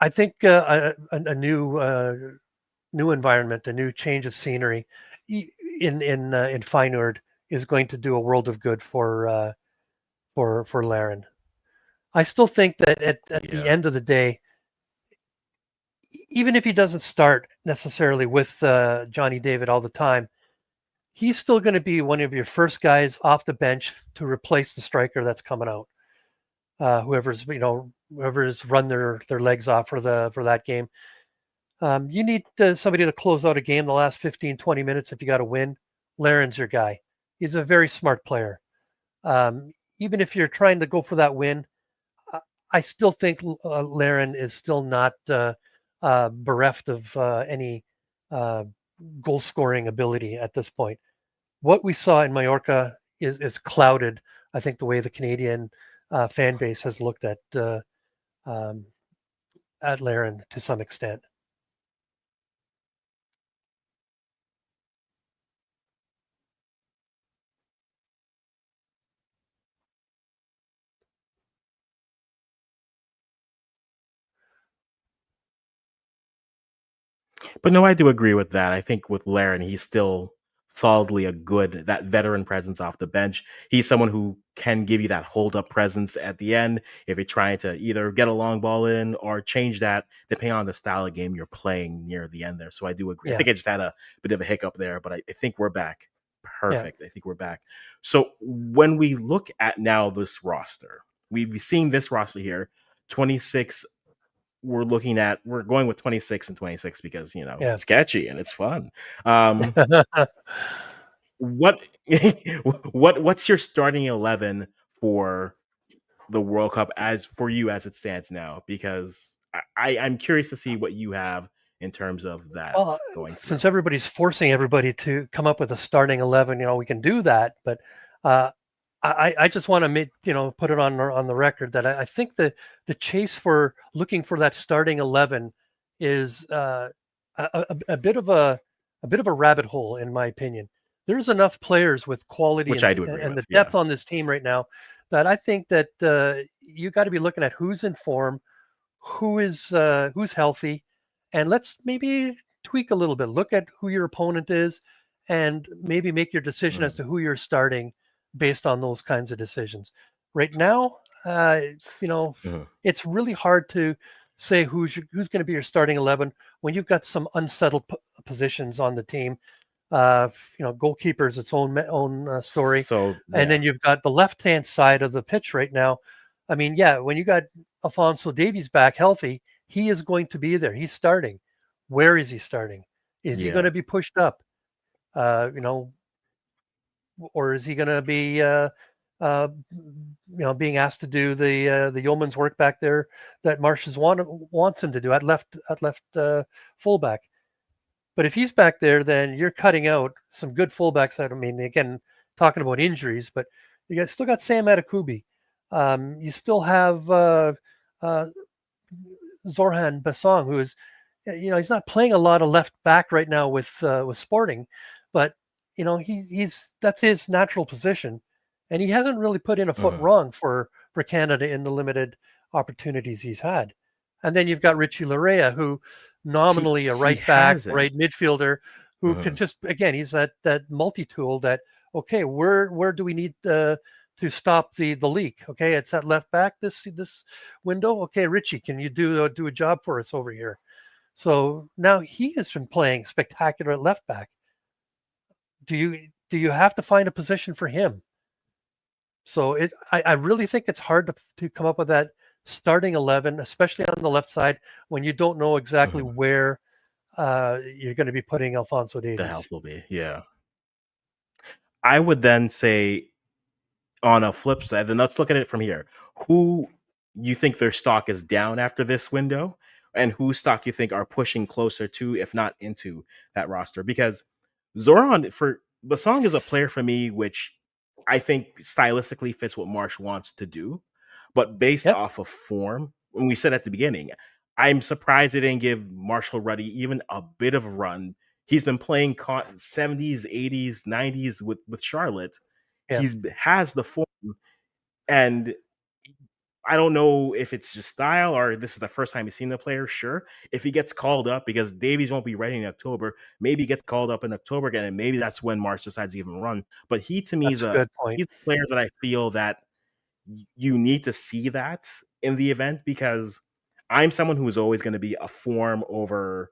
I think a new environment, a new change of scenery in Feyenoord is going to do a world of good for Laren. I still think that at the Yeah. end of the day, even if he doesn't start necessarily with Johnny David all the time, he's still going to be one of your first guys off the bench to replace the striker that's coming out. Whoever's run their legs off for that game. You need somebody to close out a game the last 15, 20 minutes if you got to win. Laren's your guy. He's a very smart player. Even if you're trying to go for that win, I I still think Laren is still not bereft of any uh, goal scoring ability at this point. What we saw in Mallorca is clouded. I think the way the Canadian fan base has looked um, at Laren to some extent. But no, I do agree with that. I think with Laren, he's still solidly a good that veteran presence off the bench. He's someone who can give you that hold up presence at the end if you're trying to either get a long ball in or change that depending on the style of game you're playing near the end there. So I do agree. I Yeah, think I just had a bit of a hiccup there, but I think we're back. yeah, Perfect. I think we're back. So when we look at now this roster, we've seen this roster here, 26 we're going with 26 and 26 because yeah. it's catchy and it's fun. um what what's your starting 11 for the World Cup as for you as it stands now? Because I'm curious to see what you have in terms of that Well, going through. since everybody's forcing everybody to come up with a starting 11, we can do that. But uh, I just want to make, put it on the record that I think the chase for looking for that starting 11 is a bit of a rabbit hole, in my opinion. There's enough players with quality Which I do agree and with. the Yeah. depth on this team right now that I think that you got to be looking at who's in form, who's healthy, and let's maybe tweak a little bit. Look at who your opponent is, and maybe make your decision as Mhm. to who you're starting based on those kinds of decisions. Right now, you know, Mhm. it's really hard to say who's going to be your starting 11 when you've got some unsettled positions on the team. Goalkeeper is its own story, So and yeah. then you've got the left hand side of the pitch right now. I mean, yeah, when you got Alfonso Davies back healthy, he is going to be there. He's starting. Where is he starting? Is he going Yeah. to be pushed up? Uh, you know, or is he going to be, being asked to do the yeoman's work back there that Marsh's wants him to do at left fullback? But if he's back there, then you're cutting out some good fullbacks. I mean, again, talking about injuries, but still got Sam Atakubi. You still have uh, Zorhan Basong, who is, he's not playing a lot of left back right now with Sporting, but he's that's his natural position, and he hasn't really put in a foot Mhm. wrong for Canada in the limited opportunities he's had. And then you've got Richie Larea, who nominally a He right back, hasn't. right midfielder, who can Mhm. just again he's that multi tool that okay where do we need to stop the leak? Okay, it's at left back this window. Okay, Richie, can you do a job for us over here? So now he has been playing spectacular at left back. Do you have to find a position for him? So I really think it's hard to come up with that starting 11, especially on the left side when you don't know exactly Mhm. where you're going to be putting Alfonso The Davies. health will be. Yeah. I would then say on a flip side, then let's look at it from here. Who you think their stock is down after this window, and whose stock you think are pushing closer to, if not into, that roster? Because Zoran for Basong is a player for me, which I think stylistically fits what Marsh wants to do, but based Yep. off of form, when we said at the beginning, I'm surprised they didn't give Marshall Ruddy even a bit of a run. He's been playing 70s, 80s, 90s with Charlotte. Yeah. He's has the form, and I don't know if it's just style or this is the first time he's seen the player. Sure, if he gets called up because Davies won't be ready in October, maybe he gets called up in October again, and maybe that's when March decides to even run. But he to me is That's a good point. he's a player that I feel that you need to see that in the event because I'm someone who is always going to be a form over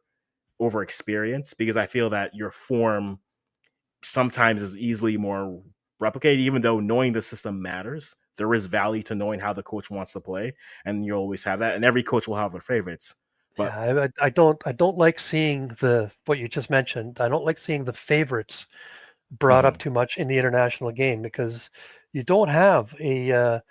experience because I feel that your form sometimes is easily more replicated, even though knowing the system matters. There is value to knowing how the coach wants to play, and you always have that. And every coach will have their favorites. But Yeah, I don't like seeing the what you just mentioned. I don't like seeing the favorites brought up mhm, too much in the international game because you don't have a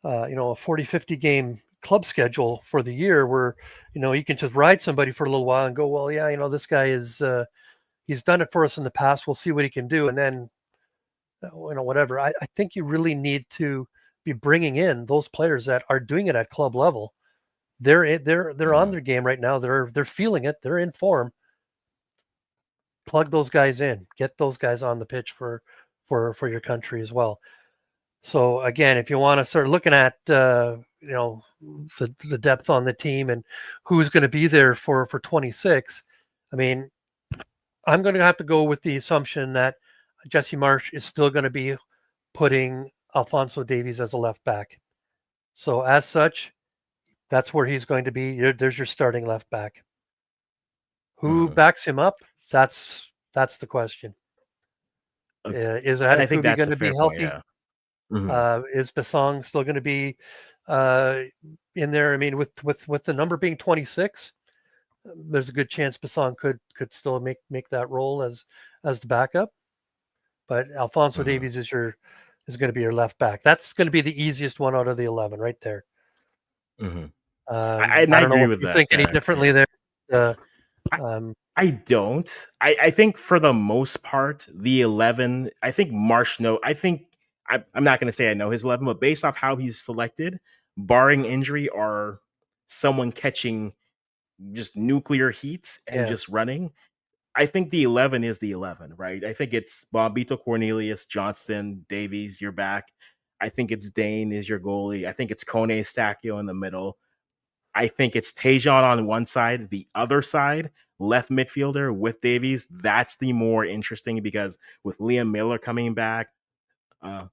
40, 50 game club schedule for the year where you can just ride somebody for a little while and go, well, yeah, this guy is he's done it for us in the past. We'll see what he can do, and then whatever. I think you really need to be bringing in those players that are doing it at club level. They're on mhm. their game right now. They're feeling it. They're in form. Plug those guys in. Get those guys on the pitch for your country as well. So again, if you want to start looking at the depth on the team and who's going to be there for 26, I mean, I'm going to have to go with the assumption that Jesse Marsh is still going to be putting Alfonso Davies as a left back. So as such, that's where he's going to be. There's your starting left back. Who Mhm. backs him up? That's the question. Uh, Is and I think Atakubi that's going a to be fair point. healthy? Yeah. Mhm. Is Basong still going to be uh, in there? I mean, with the number being 26, there's a good chance Basong could still make that role as the backup. but Alphonso Davies is going to be your left back. That's going to be the easiest one out of the 11 right there. Mm-hmm. I I don't know agree if with you that think any there. differently Yeah. there. I don't. I think for the most part, the 11, I think Marshno, I'm not going to say I know his 11, but based off how he's selected, barring injury or someone catching just nuclear heat and Yeah, just running, I think the 11 is the 11, right? I think it's Bombito, Cornelius, Johnston, Davies, you're back. I think it's Dane is your goalie. I think it's Kone Stacchio in the middle. I think it's Tejan on one side, the other side, left midfielder with Davies. That's the more interesting because with Liam Miller coming back, uh,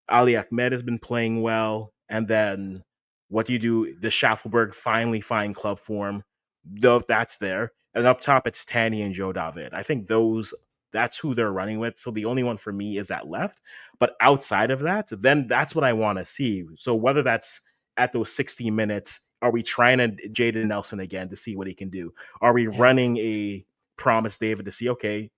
Ali Ahmed has been playing well. And then what do you do? The Schaffelberg finally find club form. Though that's there. And up top, it's Tanny and Joe David. I think that's who they're running with. So the only one for me is at left. But outside of that, then that's what I want to see. So whether that's at those 60 minutes, are we trying to Jaden Nelson again to see what he can do? Are we yeah. running a Promise David to see, okay,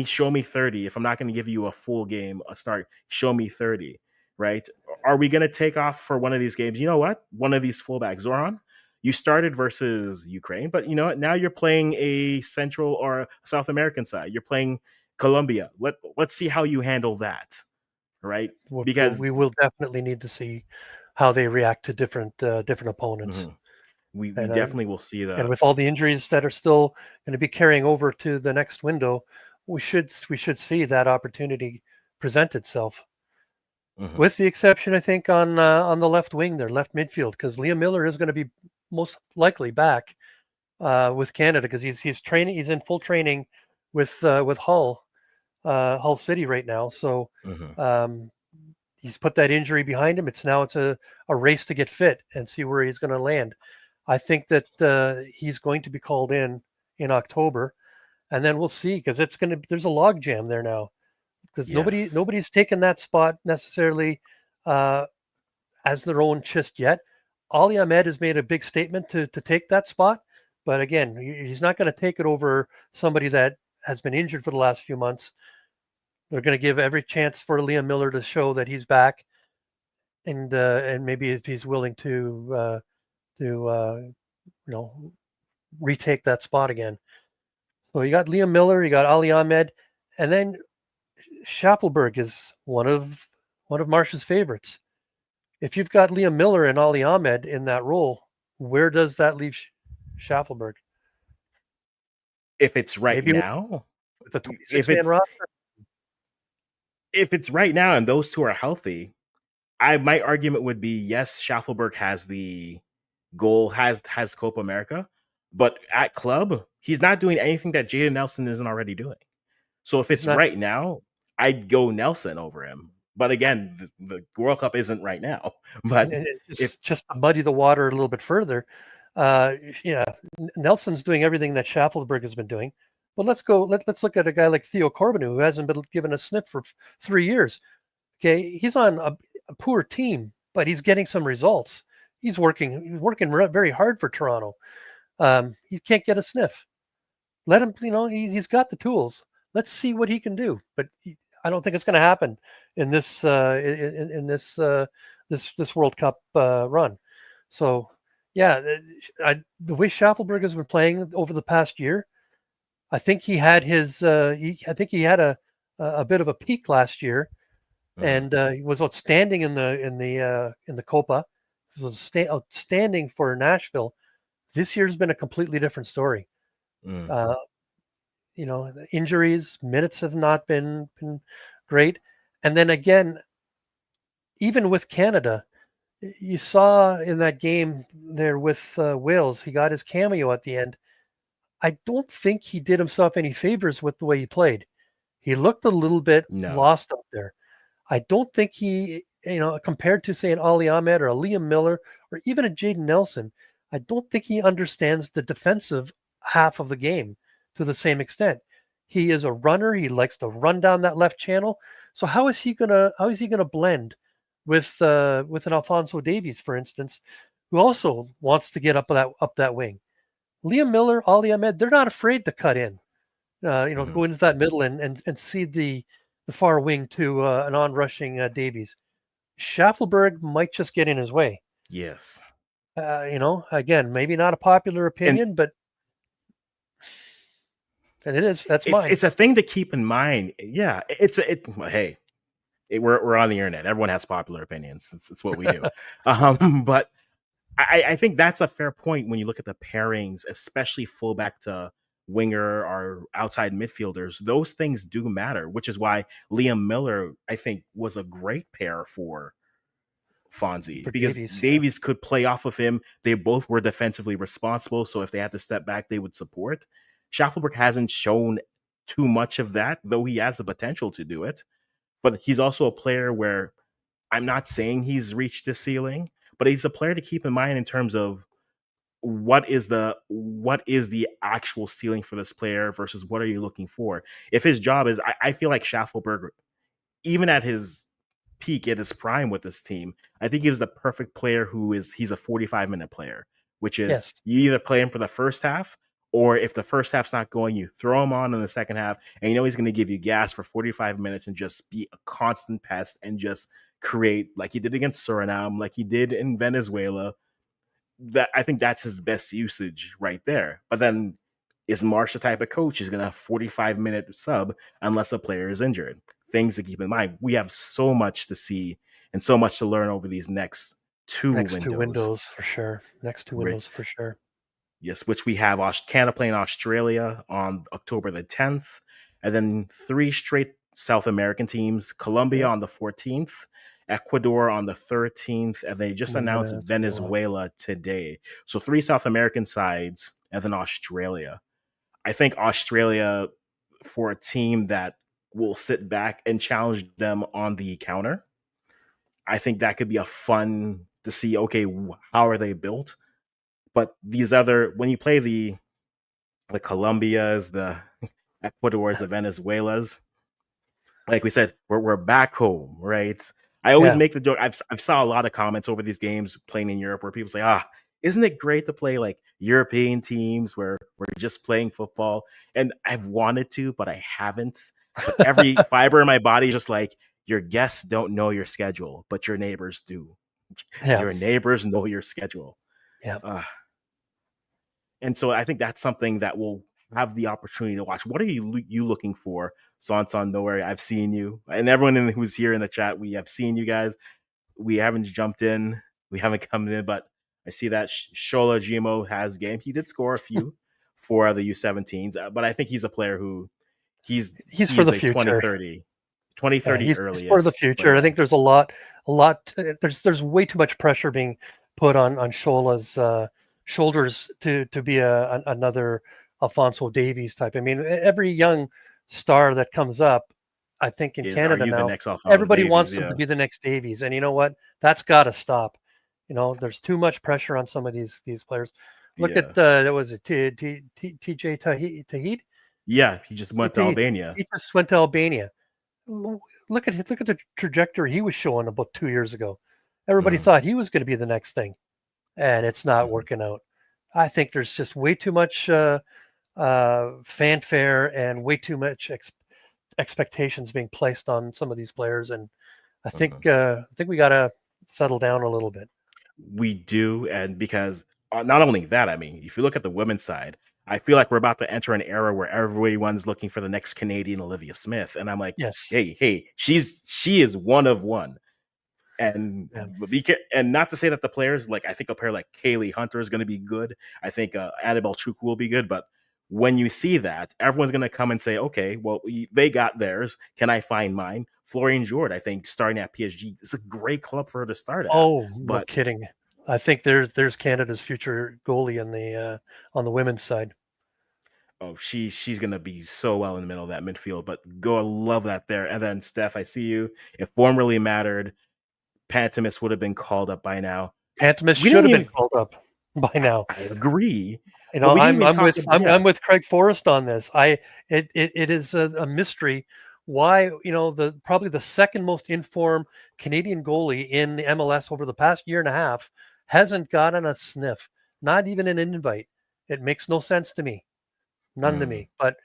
show me 30. If I'm not going to give you a full game, a start, show me 30, right? Are we going to take off for one of these games? You know what? One of these fullbacks, Zoran, you started versus Ukraine, but you know what? Now you're playing a Central or South American side. You're playing Colombia. Let's see how you handle that, right? Because We will definitely need to see how they react to different opponents. mhm, we And definitely will see and that. with all the injuries that are still going to be carrying over to the next window, we should see that opportunity present itself. Mhm, With the exception, I think, on the left wing there, left midfield, because Liam Miller is going to be most likely back with Canada because he's training. He's in full training with Hull City right now. So mhm. um, he's put that injury behind him. It's a race to get fit and see where he's going to land. I think that he's going to be called in October, and then we'll see because there's a log jam there now because Yes. nobody's taken that spot necessarily uh, as their own just yet. Ali Ahmed has made a big statement to take that spot, but again, he's not going to take it over somebody that has been injured for the last few months. They're going to give every chance for Liam Miller to show that he's back, and maybe if he's willing to retake that spot again. So you got Liam Miller, you got Ali Ahmed, and then Schaffelberg is one of Marsh's favorites. If you've got Liam Miller and Ali Ahmed in that role, where does that leave Schaffelberg? If it's right Maybe now, with a if 26-man it's roster. if it's right now and those two are healthy, my argument would be yes, Schaffelberg has the goal, has Copa America, but at club, he's not doing anything that Jaden Nelson isn't already doing. So if He's it's not. right now, I'd go Nelson over him. But again, the World Cup isn't right now. But And if just to muddy the water a little bit further, uh, yeah, Nelson's doing everything that Schaffelberg has been doing. But let's look at a guy like Theo Corbin, who hasn't been given a sniff for 3 years. Okay, he's on a poor team, but he's getting some results. He's working very hard for Toronto. He can't get a sniff. Let him, he's got the tools. Let's see what he can do. But I don't think it's going to happen in in this World Cup run. So yeah, the way Schaffelberg has been playing over the past year, I think he had I think he had a bit of a peak last year, mhm, and he was outstanding in the Copa. He was outstanding for Nashville. This year's been a completely different story. mm, Uh, the injuries, minutes have not been great, and then again, even with Canada, you saw in that game there with Wales, he got his cameo at the end. I don't think he did himself any favors with the way he played. He looked a little bit no. lost up there. I don't think compared to say an Ali Ahmed or a Liam Miller or even a Jaden Nelson, I don't think he understands the defensive half of the game to the same extent. He is a runner. He likes to run down that left channel. So how is he gonna blend with an Alphonso Davies, for instance, who also wants to get up that wing? Liam Miller, Ali Ahmed, they're not afraid to cut in, to Mhm, go into that middle and see the far wing to an on-rushing Davies. Schaffelberg might just get in his way. Yes. Again, maybe not a popular And opinion, but it is. That's it's mine. it's a thing to keep in mind. Yeah, hey, we're on the internet. Everyone has popular opinions. It's what we do. But I think that's a fair point when you look at the pairings, especially fullback to winger or outside midfielders. Those things do matter, which is why Liam Miller, I think, was a great pair for Fonzie, For because Davies, yeah. Davies could play off of him. They both were defensively responsible, so if they had to step back, they would support. Schaffelberg hasn't shown too much of that, though he has the potential to do it. But he's also a player where I'm not saying he's reached his ceiling, but he's a player to keep in mind in terms of what is the actual ceiling for this player versus what are you looking for. If his job is, I feel like Schaffelberg, even at his peak, at his prime with this team, I think he was the perfect player he's a 45-minute player, which is Yes. you either play him for the first half, or if the first half's not going, you throw him on in the second half, and you know he's going to give you gas for 45 minutes and just be a constant pest and just create like he did against Suriname, like he did in Venezuela. That I think that's his best usage right there. But then is Marsh the type of coach who's going to 45-minute sub unless a player is injured? Things to keep in mind. We have so much to see and so much to learn over these next two Next two windows. windows for sure. Next two windows for sure. Yes, which we have Canada playing Australia on October the 10th, and then 3 straight South American teams: Colombia Yep. on the 14th, Ecuador on the 13th, and they just And then announced Venezuela. Venezuela today. So 3 South American sides, and then Australia. I think Australia, for a team that will sit back and challenge them on the counter, I think that could be a fun to see. Okay, how are they built? But these other, when you play the Colombias, the Ecuadors, the Venezuelas, like we said, we're back home, right? I always Yeah. make the joke. I've saw a lot of comments over these games playing in Europe where people say, isn't it great to play like European teams where we're just playing football? And I've wanted to, but I haven't. But every fiber in my body is just like, your guests don't know your schedule, but your neighbors do. Yeah. Your neighbors know your schedule. Yeah. And so I think that's something that we'll have the opportunity to watch. What are you looking for? Son, don't worry, I've seen you. And everyone who's here in the chat, we have seen you guys. We haven't jumped in. We haven't come in, but I see that Shola Jimo has game. He did score a few for the U17s, but I think he's a player who He's for he's the a future. 2030 He's for the earliest. future. I think there's a lot. There's way too much pressure being put on Shola's shoulders to be another Alfonso Davies type. I mean, every young star that comes up, I think in Are Canada you the now, next Alfonso everybody Davies? wants them Yeah. to be the next Davies, and you know what? That's got to stop. There's too much pressure on some of these players. Look at that was it TJ Tahid? Yeah, he just went to Albania. He just went to Albania. Look at the trajectory he was showing about 2 years ago. Everybody thought he was going to be the next thing, and it's not working out. I think there's just way too much fanfare and way too much expectations being placed on some of these players, and I think we got to settle down a little bit. We do, and because not only that, I mean, if you look at the women's side, I feel like we're about to enter an era where everyone's looking for the next Canadian Olivia Smith, and I'm like, Yes. hey, she is one of one. And and not to say that the players, like I think a player like Kaylee Hunter is going to be good. I think Annabelle Chukwu will be good, but when you see that, everyone's going to come and say, okay, well, they got theirs. Can I find mine? Florian Jord, I think, starting at PSG, it's a great club for her to start at. Oh, no But kidding. I think there's Canada's future goalie on the women's side. She's gonna be so well in the middle of that midfield. But go, I love that there. And then Steph, I see you. If form really mattered, Pantemis would have been called up by now. Pantemis should have been called up by now. I agree. But we didn't I'm even I'm with Craig Forrest on this. It is a mystery why probably the second most informed Canadian goalie in the MLS over the past year and a half hasn't gotten a sniff, not even an invite. It makes no sense to me, none to me. But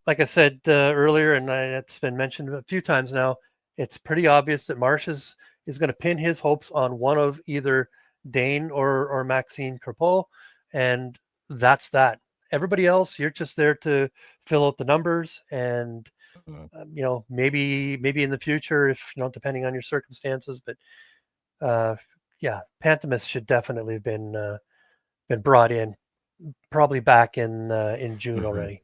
Like I said earlier, and it's been mentioned a few times now, it's pretty obvious that Marsh is going to pin his hopes on one of either Dane or Maxime Crepeau, and that's that. Everybody else, you're just there to fill out the numbers, and Mhm. maybe in the future, if depending on your circumstances, but uh, yeah, Pantemis should definitely have been brought in, probably back in June Mhm. already.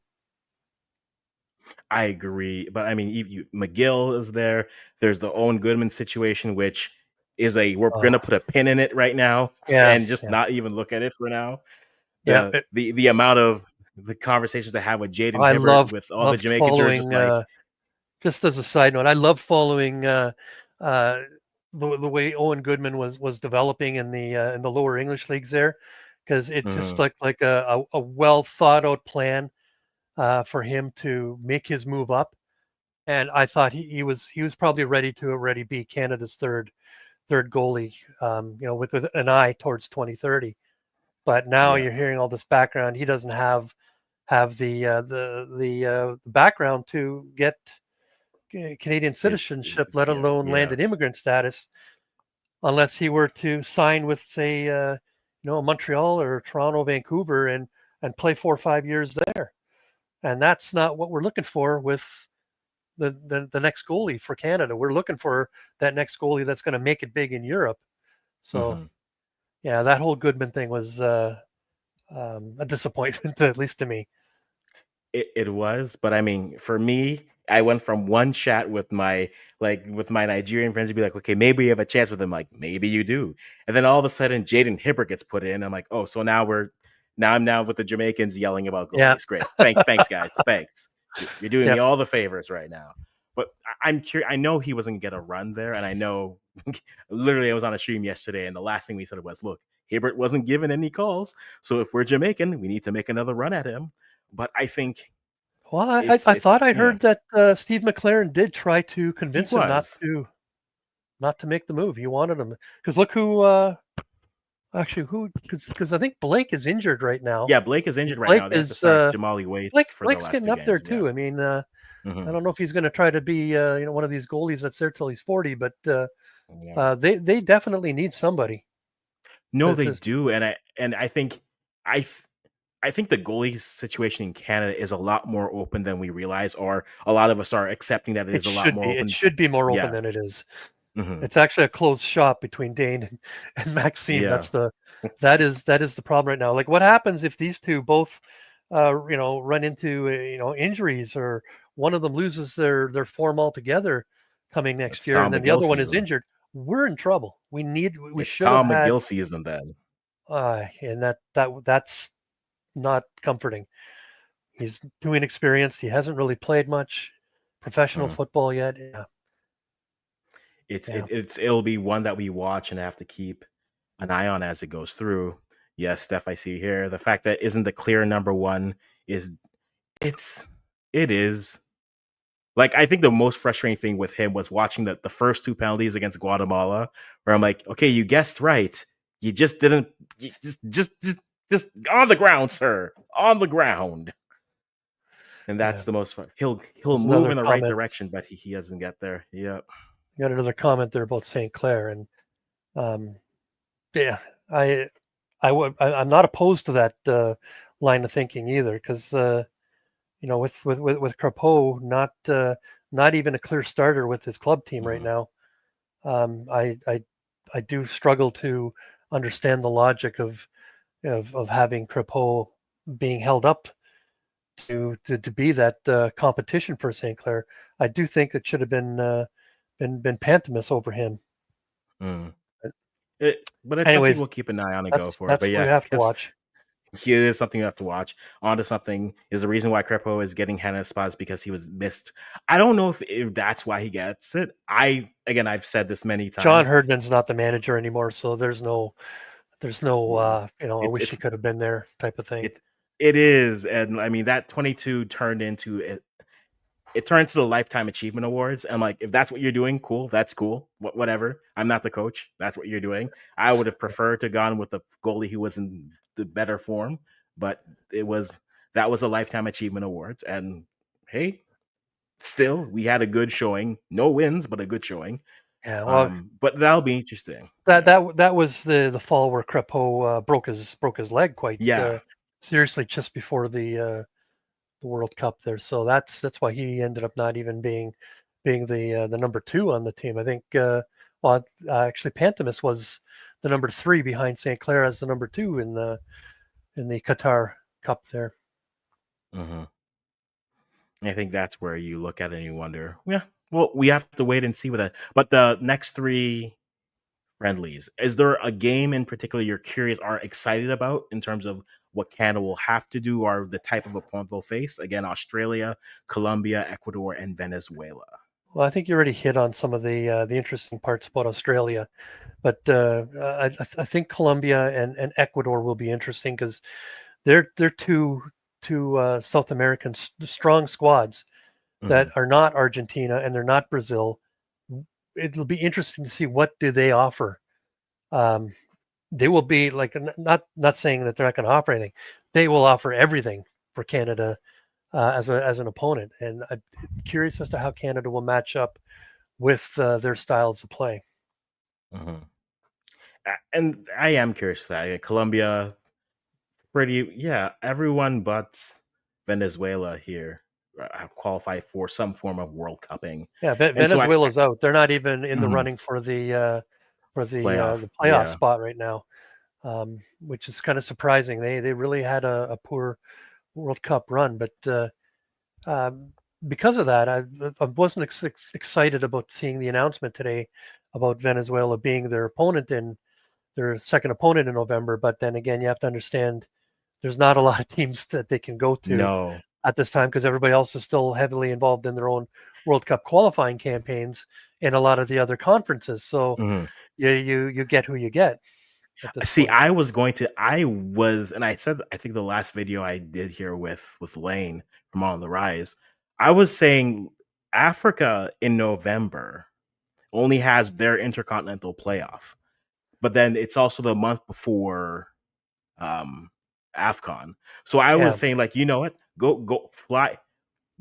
I agree, but I mean, McGill is there. There's the Owen Goodman situation, which is we're Oh, gonna put a pin in it right now yeah, and just yeah, not even look at it for now. yeah. The amount of the conversations I have with Jaden I Hibbert with all the loved Jamaicans who are just following. like, Just as a side note, I love following uh, the way Owen Goodman was developing in the lower English leagues there, because it just mhm, looked like a well thought out plan for him to make his move up. And I thought he was probably ready to already be Canada's third goalie, with an eye towards 2030. But now yeah, you're hearing all this background. He doesn't have the background to get Canadian citizenship, let yeah, alone yeah, landed immigrant status, unless he were to sign with, say, Montreal or Toronto, Vancouver, and play 4 or 5 years there. And that's not what we're looking for with the next goalie for Canada. We're looking for that next goalie that's going to make it big in Europe. So mhm. yeah, that whole Goodman thing was a disappointment, at least to me. It was, but I mean, for me, I went from one chat with my Nigerian friends to be like, okay, maybe you have a chance with him. Like, maybe you do. And then all of a sudden, Jaden Hibbert gets put in. I'm like, oh, so now I'm now with the Jamaicans yelling about Yeah, goalies. Great, thanks guys, thanks. You're doing yeah. me all the favors right now. But I'm curious. I know he wasn't gonna get a run there, and I know literally I was on a stream yesterday, and the last thing we said was, look, Hibbert wasn't given any calls, so if we're Jamaican, we need to make another run at him. But I think Well, it's I it thought I yeah, heard that Steve McLaren did try to he convince him was. not to make the move. He wanted him because look who actually who because I think Blake is injured right now. Yeah, Blake is And injured right now. They have to start Jamali Waits for the Blake's last getting two up there games. Yeah. too. I mean, I Hmm. don't know if he's going to try to be one of these goalies that's there till he's 40, but Yeah. they definitely need somebody No, they to do, and I think I th- I think the goalie situation in Canada is a lot more open than we realize, or a lot of us are accepting that it is a lot more it open. should be more open Yeah. than it is. Hmm. It's actually a closed shop between Dane and Maxime. Yeah. That is the problem right now. Like, what happens if these two both, run into injuries, or one of them loses their form altogether coming next It's year, and Tom then the McGill other one is season. injured? We're in trouble. We It's should have Tom had, McGill season then. and that's not comforting. He's too inexperienced. He hasn't really played much professional Mm. football yet. Yeah, yeah. It'll be one that we watch and have to keep an eye on as it goes through. Yes, Steph, I see here. The fact that isn't the clear number one is it's it is. Like, I think the most frustrating thing with him was watching the first two penalties against Guatemala, where I'm like, okay, you guessed right. You just didn't you just on the ground, sir. On the ground. And Yeah. that's the most fun. He'll There's move another in the right comment. direction, but he doesn't get there. Yep. Got another comment there about St. Clair, and um, yeah, I, I'm not opposed to that line of thinking either, because with Crapeau not even a clear starter with his club team right Mhm. now. Um, I, I I do struggle to understand the logic of having Crapeau being held up to be that competition for St. Clair. I do think it should have been Pantemis over him. Mm. But But it's something we'll anyways, keep an eye on and go that's for. But that's what we yeah, have to because watch. it is something you have to watch. On to something is the reason why Crepo is getting Hannah's spots because he was missed. I don't know if that's why he gets it. I've said this many John times. Herdman's not the manager anymore, so there's no Yeah. I It's wish he it's could have been there type of thing. it it is. And I mean that 22 turned into it turned to the lifetime achievement awards. And like if that's what you're doing, cool, that's cool. Whatever. I'm not the coach. That's what you're doing. I would have preferred to gone with the goalie who was in the better form, but it was that was a lifetime achievement awards. And hey, still we had a good showing. No wins, but a good showing. Yeah, well, But that'll be interesting. that was the fall where Crepeau broke his leg quite Yeah. seriously just before the World Cup there. So that's why he ended up not even being the number two on the team. I think actually Pantemis was the number three behind St. Clair as the number two in the Qatar Cup there. Hmm. I think that's where you look at it and you wonder, yeah, well, we have to wait and see what that. But the next three friendlies, is there a game in particular you're curious or excited about in terms of what Canada will have to do or the type of opponent they'll face? Again, Australia, Colombia, Ecuador, and Venezuela. Well, I think you already hit on some of the interesting parts about Australia, but I think Colombia and Ecuador will be interesting because they're two South American strong squads that Hmm. are not Argentina and they're not Brazil. It'll be interesting to see what do they offer. Um, they will be like not saying that they're not going to offer anything. They will offer everything for Canada as an opponent, and I'm curious as to how Canada will match up with their styles of play. Hmm. And I am curious for that. Colombia, pretty, yeah, everyone but Venezuela here have qualified for some form of World Cupping. Yeah, And so I Venezuela's out. They're not even in the mhm, running for playoff. the playoff Yeah. spot right now, which is kind of surprising. They really had a poor World Cup run, but um, because of that, I wasn't excited about seeing the announcement today about Venezuela being their opponent in their second opponent in November. But then again, you have to understand there's not a lot of teams that they can go to No. at this time because everybody else is still heavily involved in their own World Cup qualifying campaigns in a lot of the other conferences. So Mhm. you get who you get at this See, point. and I said, I think the last video I did here with Lane from On the Rise, I was saying Africa in November only has their intercontinental playoff, but then it's also the month before um AFCON. So I Yeah, was saying, like, you know what?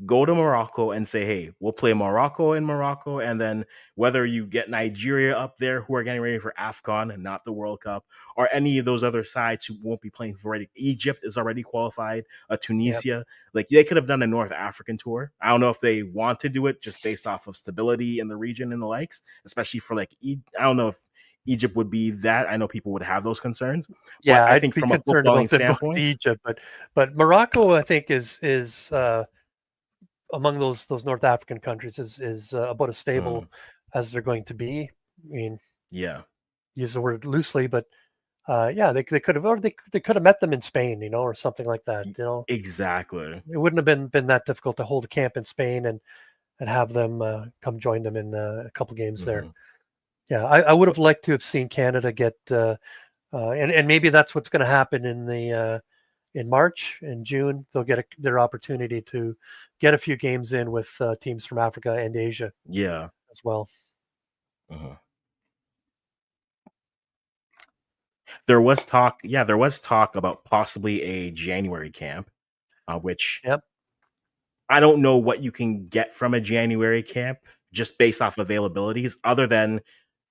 Go to Morocco and say, hey, we'll play Morocco in Morocco. And then whether you get Nigeria up there who are getting ready for AFCON and not the World Cup, or any of those other sides who won't be playing for already. Egypt is already qualified, yeah, Tunisia. Like they could have done a North African tour. I don't know if they want to do it just based off of stability in the region and the likes, especially for like, I don't know if Egypt would be that. I know people would have those concerns, but yeah. I I'd think be from a concerned footballing about them going to standpoint, Egypt, but Morocco, I think, is among those North African countries is about as mm, stable as they're going to be. I mean, yeah, use the word loosely, but yeah, they could have, or they could have met them in Spain, or something like that. exactly. It wouldn't have been that difficult to hold a camp in Spain and have them come join them in a couple games there. Hmm. Yeah, I would have liked to have seen Canada get, and maybe that's what's going to happen in March and June. They'll get their opportunity to get a few games in with teams from Africa and Asia Yeah. as well. Mhm. There was talk about possibly a January camp, which Yep, I don't know what you can get from a January camp just based off availabilities, other than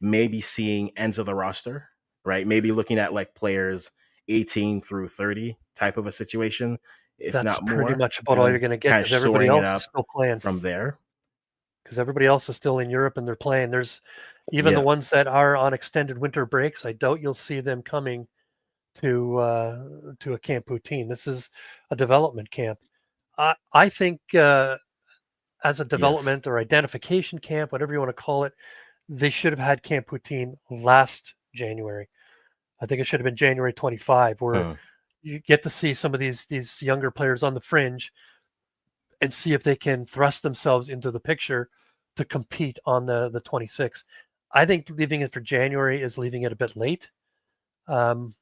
maybe seeing ends of the roster, right? Maybe looking at like players 18 through 30 type of a situation, if that's not pretty more, much about and all you're then going to get kind of because everybody shoring it else is up still playing. from there. Because everybody else is still in Europe and they're playing. There's even the Yeah. ones that are on extended winter breaks. I doubt you'll see them coming to a Camp Poutine. This is a development camp. I think as a Yes. development or identification camp, whatever you want to call it, they should have had Camp Poutine last January. I think it should have been January 25, where Hmm. you get to see some of these younger players on the fringe and see if they can thrust themselves into the picture to compete on the 26th. I think leaving it for January is leaving it a bit late. Um,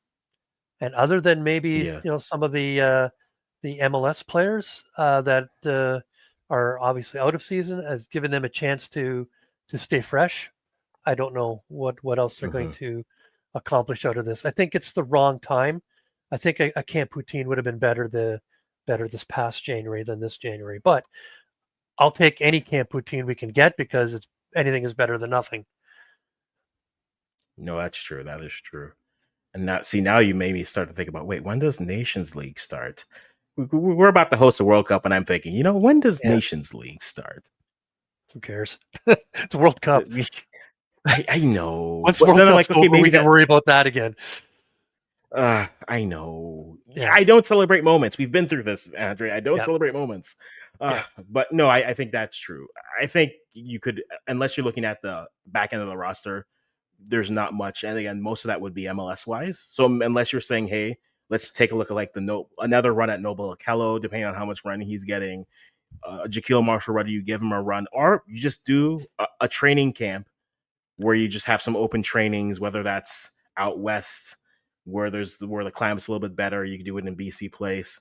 and other than maybe Yeah. some of the MLS players that are obviously out of season, has given them a chance to stay fresh. I don't know what else they're going Hmm. to accomplish out of this. I think it's the wrong time. I think a Camp Poutine would have been better this past January than this January. But I'll take any camp poutine we can get because anything is better than nothing. No, that's true. That is true. And now you made me start to think about, wait, when does Nations League start? We're about to host a World Cup, and I'm thinking, when does Yeah, Nations League start? who cares? It's World Cup. I know, Once but World then I'm Cup's like, okay, over, we maybe can that. worry about that again. I know. Yeah, I don't celebrate moments. We've been through this, Andre. I don't yeah, celebrate moments. yeah. But no, I think that's true. I think you could, unless you're looking at the back end of the roster, there's not much. And again, most of that would be MLS wise. So unless you're saying, hey, let's take a look at like another run at Noble Okello, depending on how much running he's getting. Jaquil Marshall, whether you give him a run or you just do a training camp where you just have some open trainings, whether that's out west where the climate's a little bit better. You can do it in BC Place.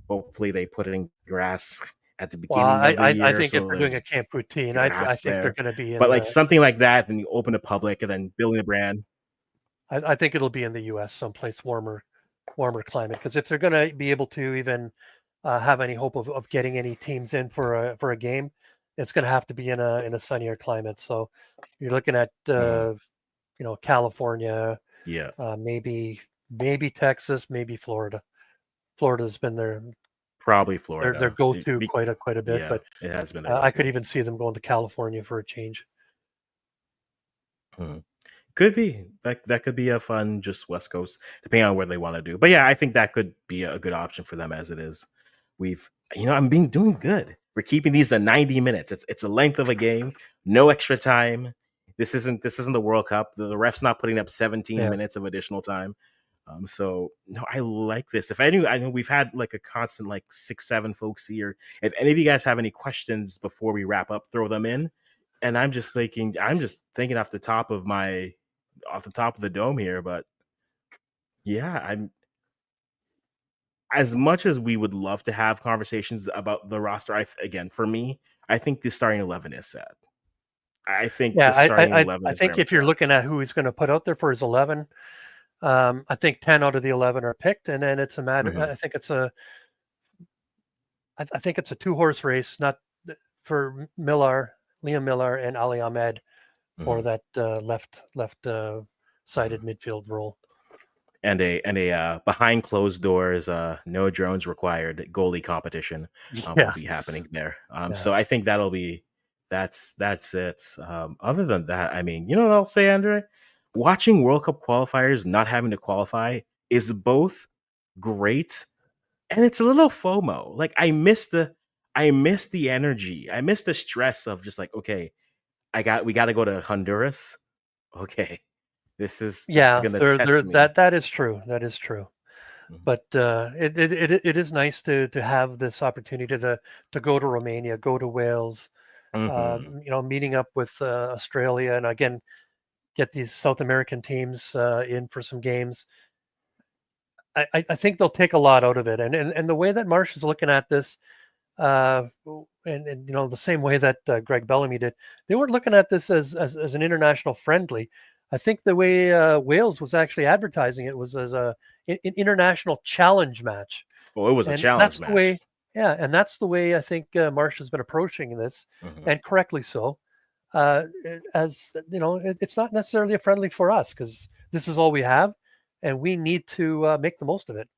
Hopefully they put it in grass at the Well, beginning of the I year think if so they're doing a there's camp poutine, I grass think they're there. going to be in But like the. something like that, and you open to public and then building the brand. I think it'll be in the U.S. someplace warmer climate. Because if they're going to be able to even have any hope of getting any teams in for a game, it's going to have to be in a sunnier climate. So you're looking at Mhm. California, Yeah, maybe Texas, maybe Florida. Florida's been probably their Florida. go-to quite a bit, Yeah, but it has been their I could go-to. even see them going to California for a change. Mhm. Could be that could be a fun just West Coast, depending on what they want to do. But yeah, I think that could be a good option for them as it is. We've I'm being doing good. We're keeping these to 90 minutes. It's a length of a game, no extra time. This isn't the World Cup. The ref's not putting up 17 Yeah. minutes of additional time. So no, I like this. If any, I know we've had like a constant like 6, 7 folks here. If any of you guys have any questions before we wrap up, throw them in. And I'm just thinking off the top of the dome here, but yeah, I'm as much as we would love to have conversations about the roster. Again, for me, I think the starting 11 is set. I think Yeah, the starting 11 I is very think much if you're set. looking at who he's going to put out there for his 11, I think 10 out of the 11 are picked, and then it's a matter. Hmm. I think it's a two-horse race, not for Liam Millar, and Ali Ahmed for Hmm. that left sided Hmm. midfield role. And a behind closed doors, no drones required goalie competition will Yeah, be happening there. yeah, So I think that's it. Other than that, I mean, you know what I'll say, Andre? Watching World Cup qualifiers not having to qualify is both great and it's a little FOMO. Like I miss the energy. I miss the stress of just like, okay, we got to go to Honduras. Okay, this is yeah. gonna There test me. that is true. That is true. Mhm. But it is nice to have this opportunity to go to Romania, go to Wales, Mhm. meeting up with Australia, and again get these South American teams in for some games. I think they'll take a lot out of it, and the way that Marsh is looking at this, and the same way that Greg Bellamy did, they weren't looking at this as an international friendly. I think the way Wales was actually advertising it was as an international challenge match, Well, it was a and challenge that's the match. way. Yeah, and that's the way I think Marsh has been approaching this, Mhm. and correctly so. As it's not necessarily a friendly for us because this is all we have, and we need to make the most of it.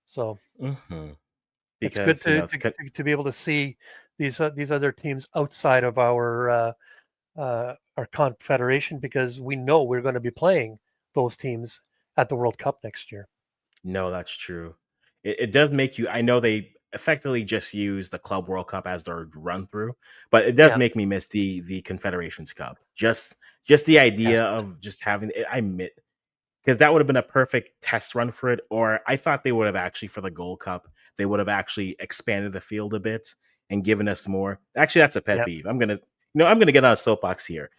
So Mhm. it's good Because, you know, to be able to see these other teams outside of our confederation because we know we're going to be playing those teams at the World Cup next year. no, that's true. It does make you I know they effectively just use the Club World Cup as their run through, but it does Yeah, make me miss the Confederations Cup. Just the yes, idea of just having it, I miss. Because that would have been a perfect test run for it. Or I thought they would have actually for the Gold Cup, they would have actually expanded the field a bit and given us more. Actually, that's a pet yeah, peeve. I'm gonna get on a soapbox here.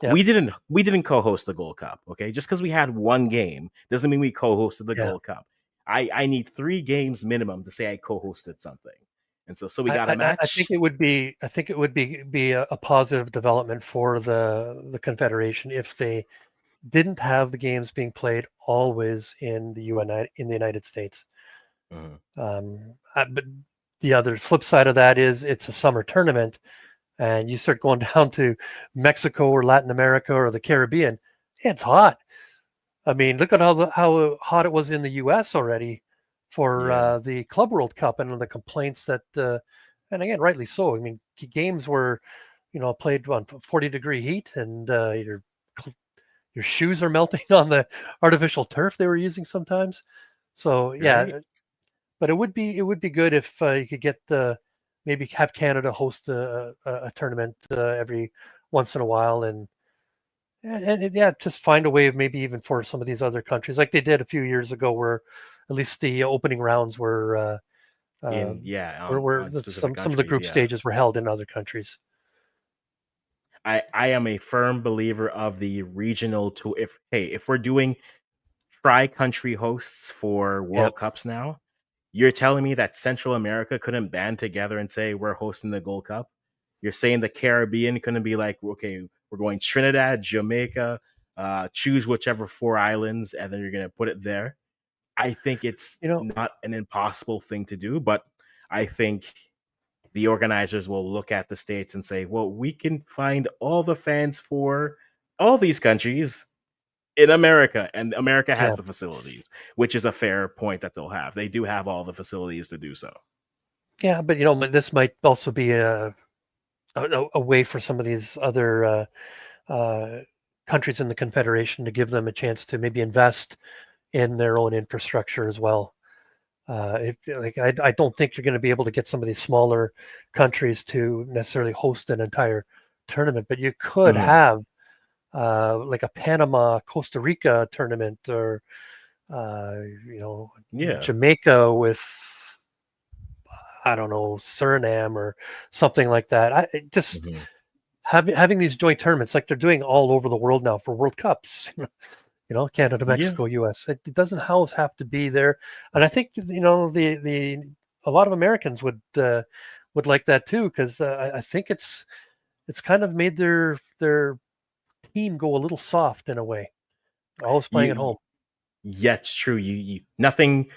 yeah, We didn't co-host the Gold Cup. Okay, just because we had one game doesn't mean we co-hosted the yeah. Gold Cup. I need 3 games minimum to say I co-hosted something, and so we got a I think match. it would be a positive development for the Confederation if they didn't have the games being played always in the United States. Mhm. But the other flip side of that is it's a summer tournament, and you start going down to Mexico or Latin America or the Caribbean, it's hot. I mean, look at how hot it was in the U.S. already for Yeah. the Club World Cup, and the complaints that, and again, rightly so. I mean, games were, played on 40-degree heat, and your shoes are melting on the artificial turf they were using sometimes. So Right. yeah, but it would be good if you could get maybe have Canada host a tournament every once in a while, and yeah, just find a way of maybe even for some of these other countries, like they did a few years ago, where at least the opening rounds In um, yeah, where on specific some of the countries, group yeah. stages were held in other countries. I am a firm believer of the regional tour. If we're doing tri-country hosts for Yeah, World Cups now, you're telling me that Central America couldn't band together and say we're hosting the Gold Cup? You're saying the Caribbean couldn't be like, okay, we're going Trinidad, Jamaica, choose whichever 4 islands, and then you're gonna put it there. I think it's you know, not an impossible thing to do, but I think the organizers will look at the states and say, well, we can find all the fans for all these countries in America, and America yeah, has the facilities, which is a fair point that they'll have. They do have all the facilities to do so. yeah, but this might also be a way for some of these other countries in the Confederation to give them a chance to maybe invest in their own infrastructure as well. I don't think you're going to be able to get some of these smaller countries to necessarily host an entire tournament, but you could Mhm. have like a Panama Costa Rica tournament, or uh, you know Yeah. Jamaica with, I don't know, Suriname or something like that. Just Mhm. having these joint tournaments like they're doing all over the world now for World Cups. Canada, Yeah. Mexico, US. It doesn't always have to be there, and I think the a lot of Americans would like that too, because I think it's kind of made their team go a little soft in a way. Always playing at You home. yeah, it's true. You nothing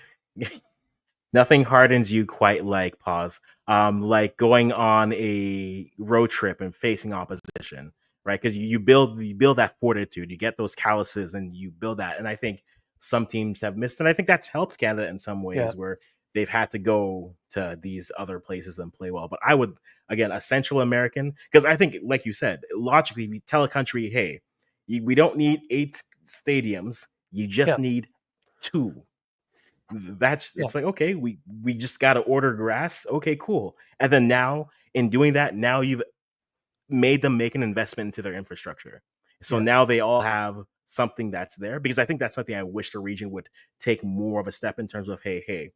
nothing hardens you quite like pause. Like going on a road trip and facing opposition, right? Because you build that fortitude, you get those calluses, and you build that. And I think some teams have missed, and I think that's helped Canada in some Yeah, ways where they've had to go to these other places and play well. But I would again a Central American, because I think, like you said, logically, if you tell a country, hey, we don't need 8 stadiums, you just yeah, need two. That's yeah, it's like, okay, we just got to order grass. Okay, cool. And then now in doing that, now you've made them make an investment into their infrastructure. So yeah, now they all have something that's there, because I think that's something I wish the region would take more of a step in terms of, hey,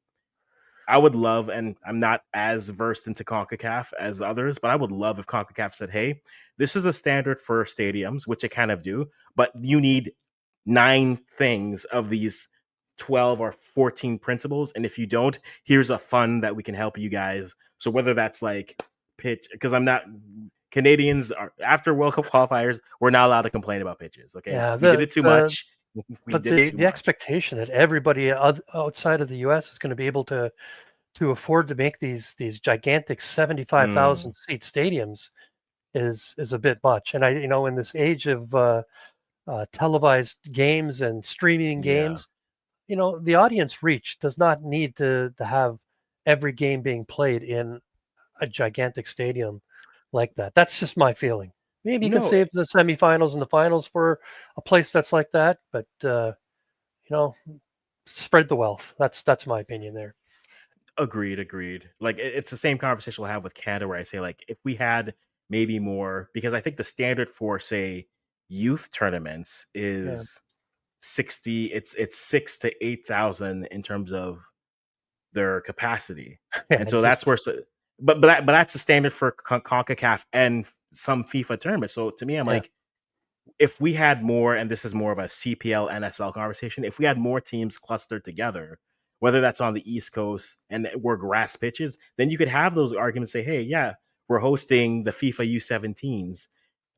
I would love, and I'm not as versed into CONCACAF as others, but I would love if CONCACAF said, hey, this is a standard for stadiums, which it kind of do, but you need 9 things of these 12 or 14 principles. And if you don't, here's a fund that we can help you guys. So whether that's like pitch, because I'm not, Canadians are, after World Cup qualifiers, we're not allowed to complain about pitches. Okay. yeah. We did it too much. We But did it too the much. expectation that everybody outside of the U.S. is going to be able to afford to make these gigantic 75,000 Mm, seat stadiums is a bit much. And in this age of televised games and streaming yeah. games, the audience reach does not need to have every game being played in a gigantic stadium like that. That's just my feeling. Maybe you can No, save the semifinals and the finals for a place that's like that, but you know, spread the wealth. That's my opinion there. agreed. Like it's the same conversation we'll have with Canada, where I say, like, if we had maybe more, because I think the standard for, say, youth tournaments Yeah, is 60. It's 6 to 8,000 in terms of their capacity, yeah, and it's so that's just where. But that's the standard for Concacaf and some FIFA tournaments. So to me, I'm yeah, like, if we had more, and this is more of a CPL NSL conversation, if we had more teams clustered together, whether that's on the East Coast and were grass pitches, then you could have those arguments, say, hey, yeah, we're hosting the FIFA U17s,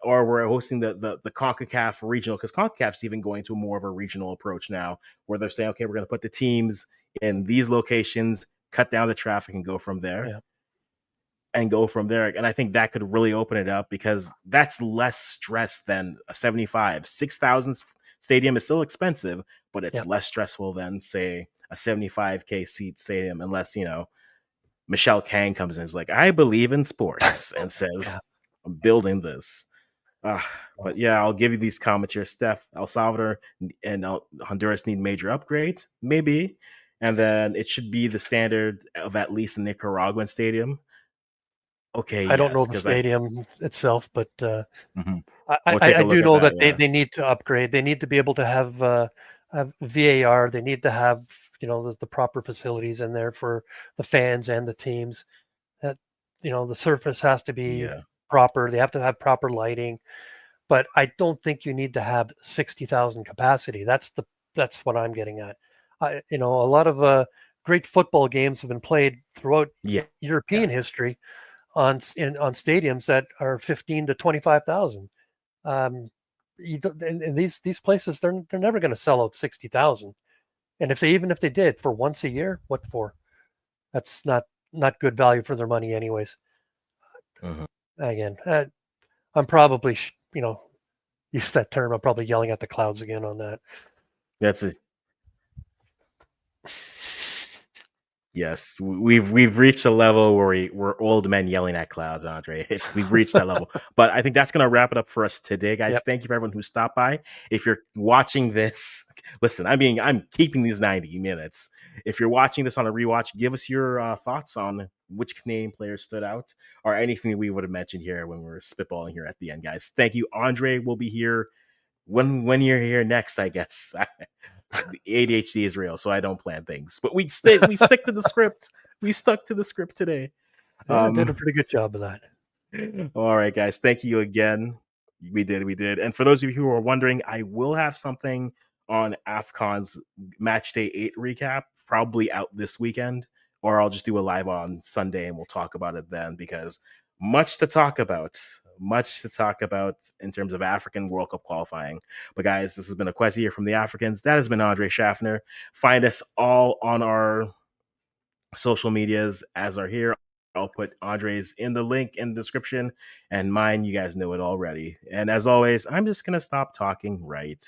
or we're hosting the CONCACAF regional, because CONCACAF's even going to more of a regional approach now, where they're saying, okay, we're going to put the teams in these locations. cut down the traffic and go from there. Yeah. And I think that could really open it up, because that's less stress than a 6,000 stadium is still expensive, but it's less stressful than, say, a 75K seat stadium, unless, Michelle Kang comes in and is like, I believe in sports, and says, I'm building this. But yeah, I'll give you these comments here. Steph, El Salvador and Honduras need major upgrades, maybe. And then it should be the standard of at least a Nicaraguan stadium. Okay, I don't know the stadium itself, but I do know that they need to upgrade. They need to be able to have VAR. They need to have the proper facilities in there for the fans and the teams. That the surface has to be proper. They have to have proper lighting. But I don't think you need to have 60,000 capacity. That's what I'm getting at. A lot of great football games have been played throughout European history on stadiums that are 15 to 25,000. And these places, they're never going to sell out 60,000. And even if they did for once a year, what for? That's not good value for their money, anyways. Again, I'm probably use that term. I'm probably yelling at the clouds again on that. That's it. Yes, we've reached a level where we're old men yelling at clouds, Andre. We've reached that level. But I think that's going to wrap it up for us today, guys. Thank you for everyone who stopped by. If you're watching this, listen, I'm keeping these 90 minutes. If you're watching this on a rewatch, give us your thoughts on which Canadian player stood out, or anything we would have mentioned here when we were spitballing here at the end, guys. Thank you. Andre will be here when you're here next, I guess. The ADHD is real, so I don't plan things. But we stick to the script. We stuck to the script today. I did a pretty good job of that. All right, guys. Thank you again. We did. And for those of you who are wondering, I will have something on AFCON's Match Day 8 recap, probably out this weekend, or I'll just do a live on Sunday and we'll talk about it then, because much to talk about in terms of African World Cup qualifying. But guys, this has been a Kwesi here from the Africans. That has been Andre Schaffner. Find us all on our social medias as are here. I'll put Andre's in the link in the description, and mine, you guys know it already. And as always, I'm just going to stop talking right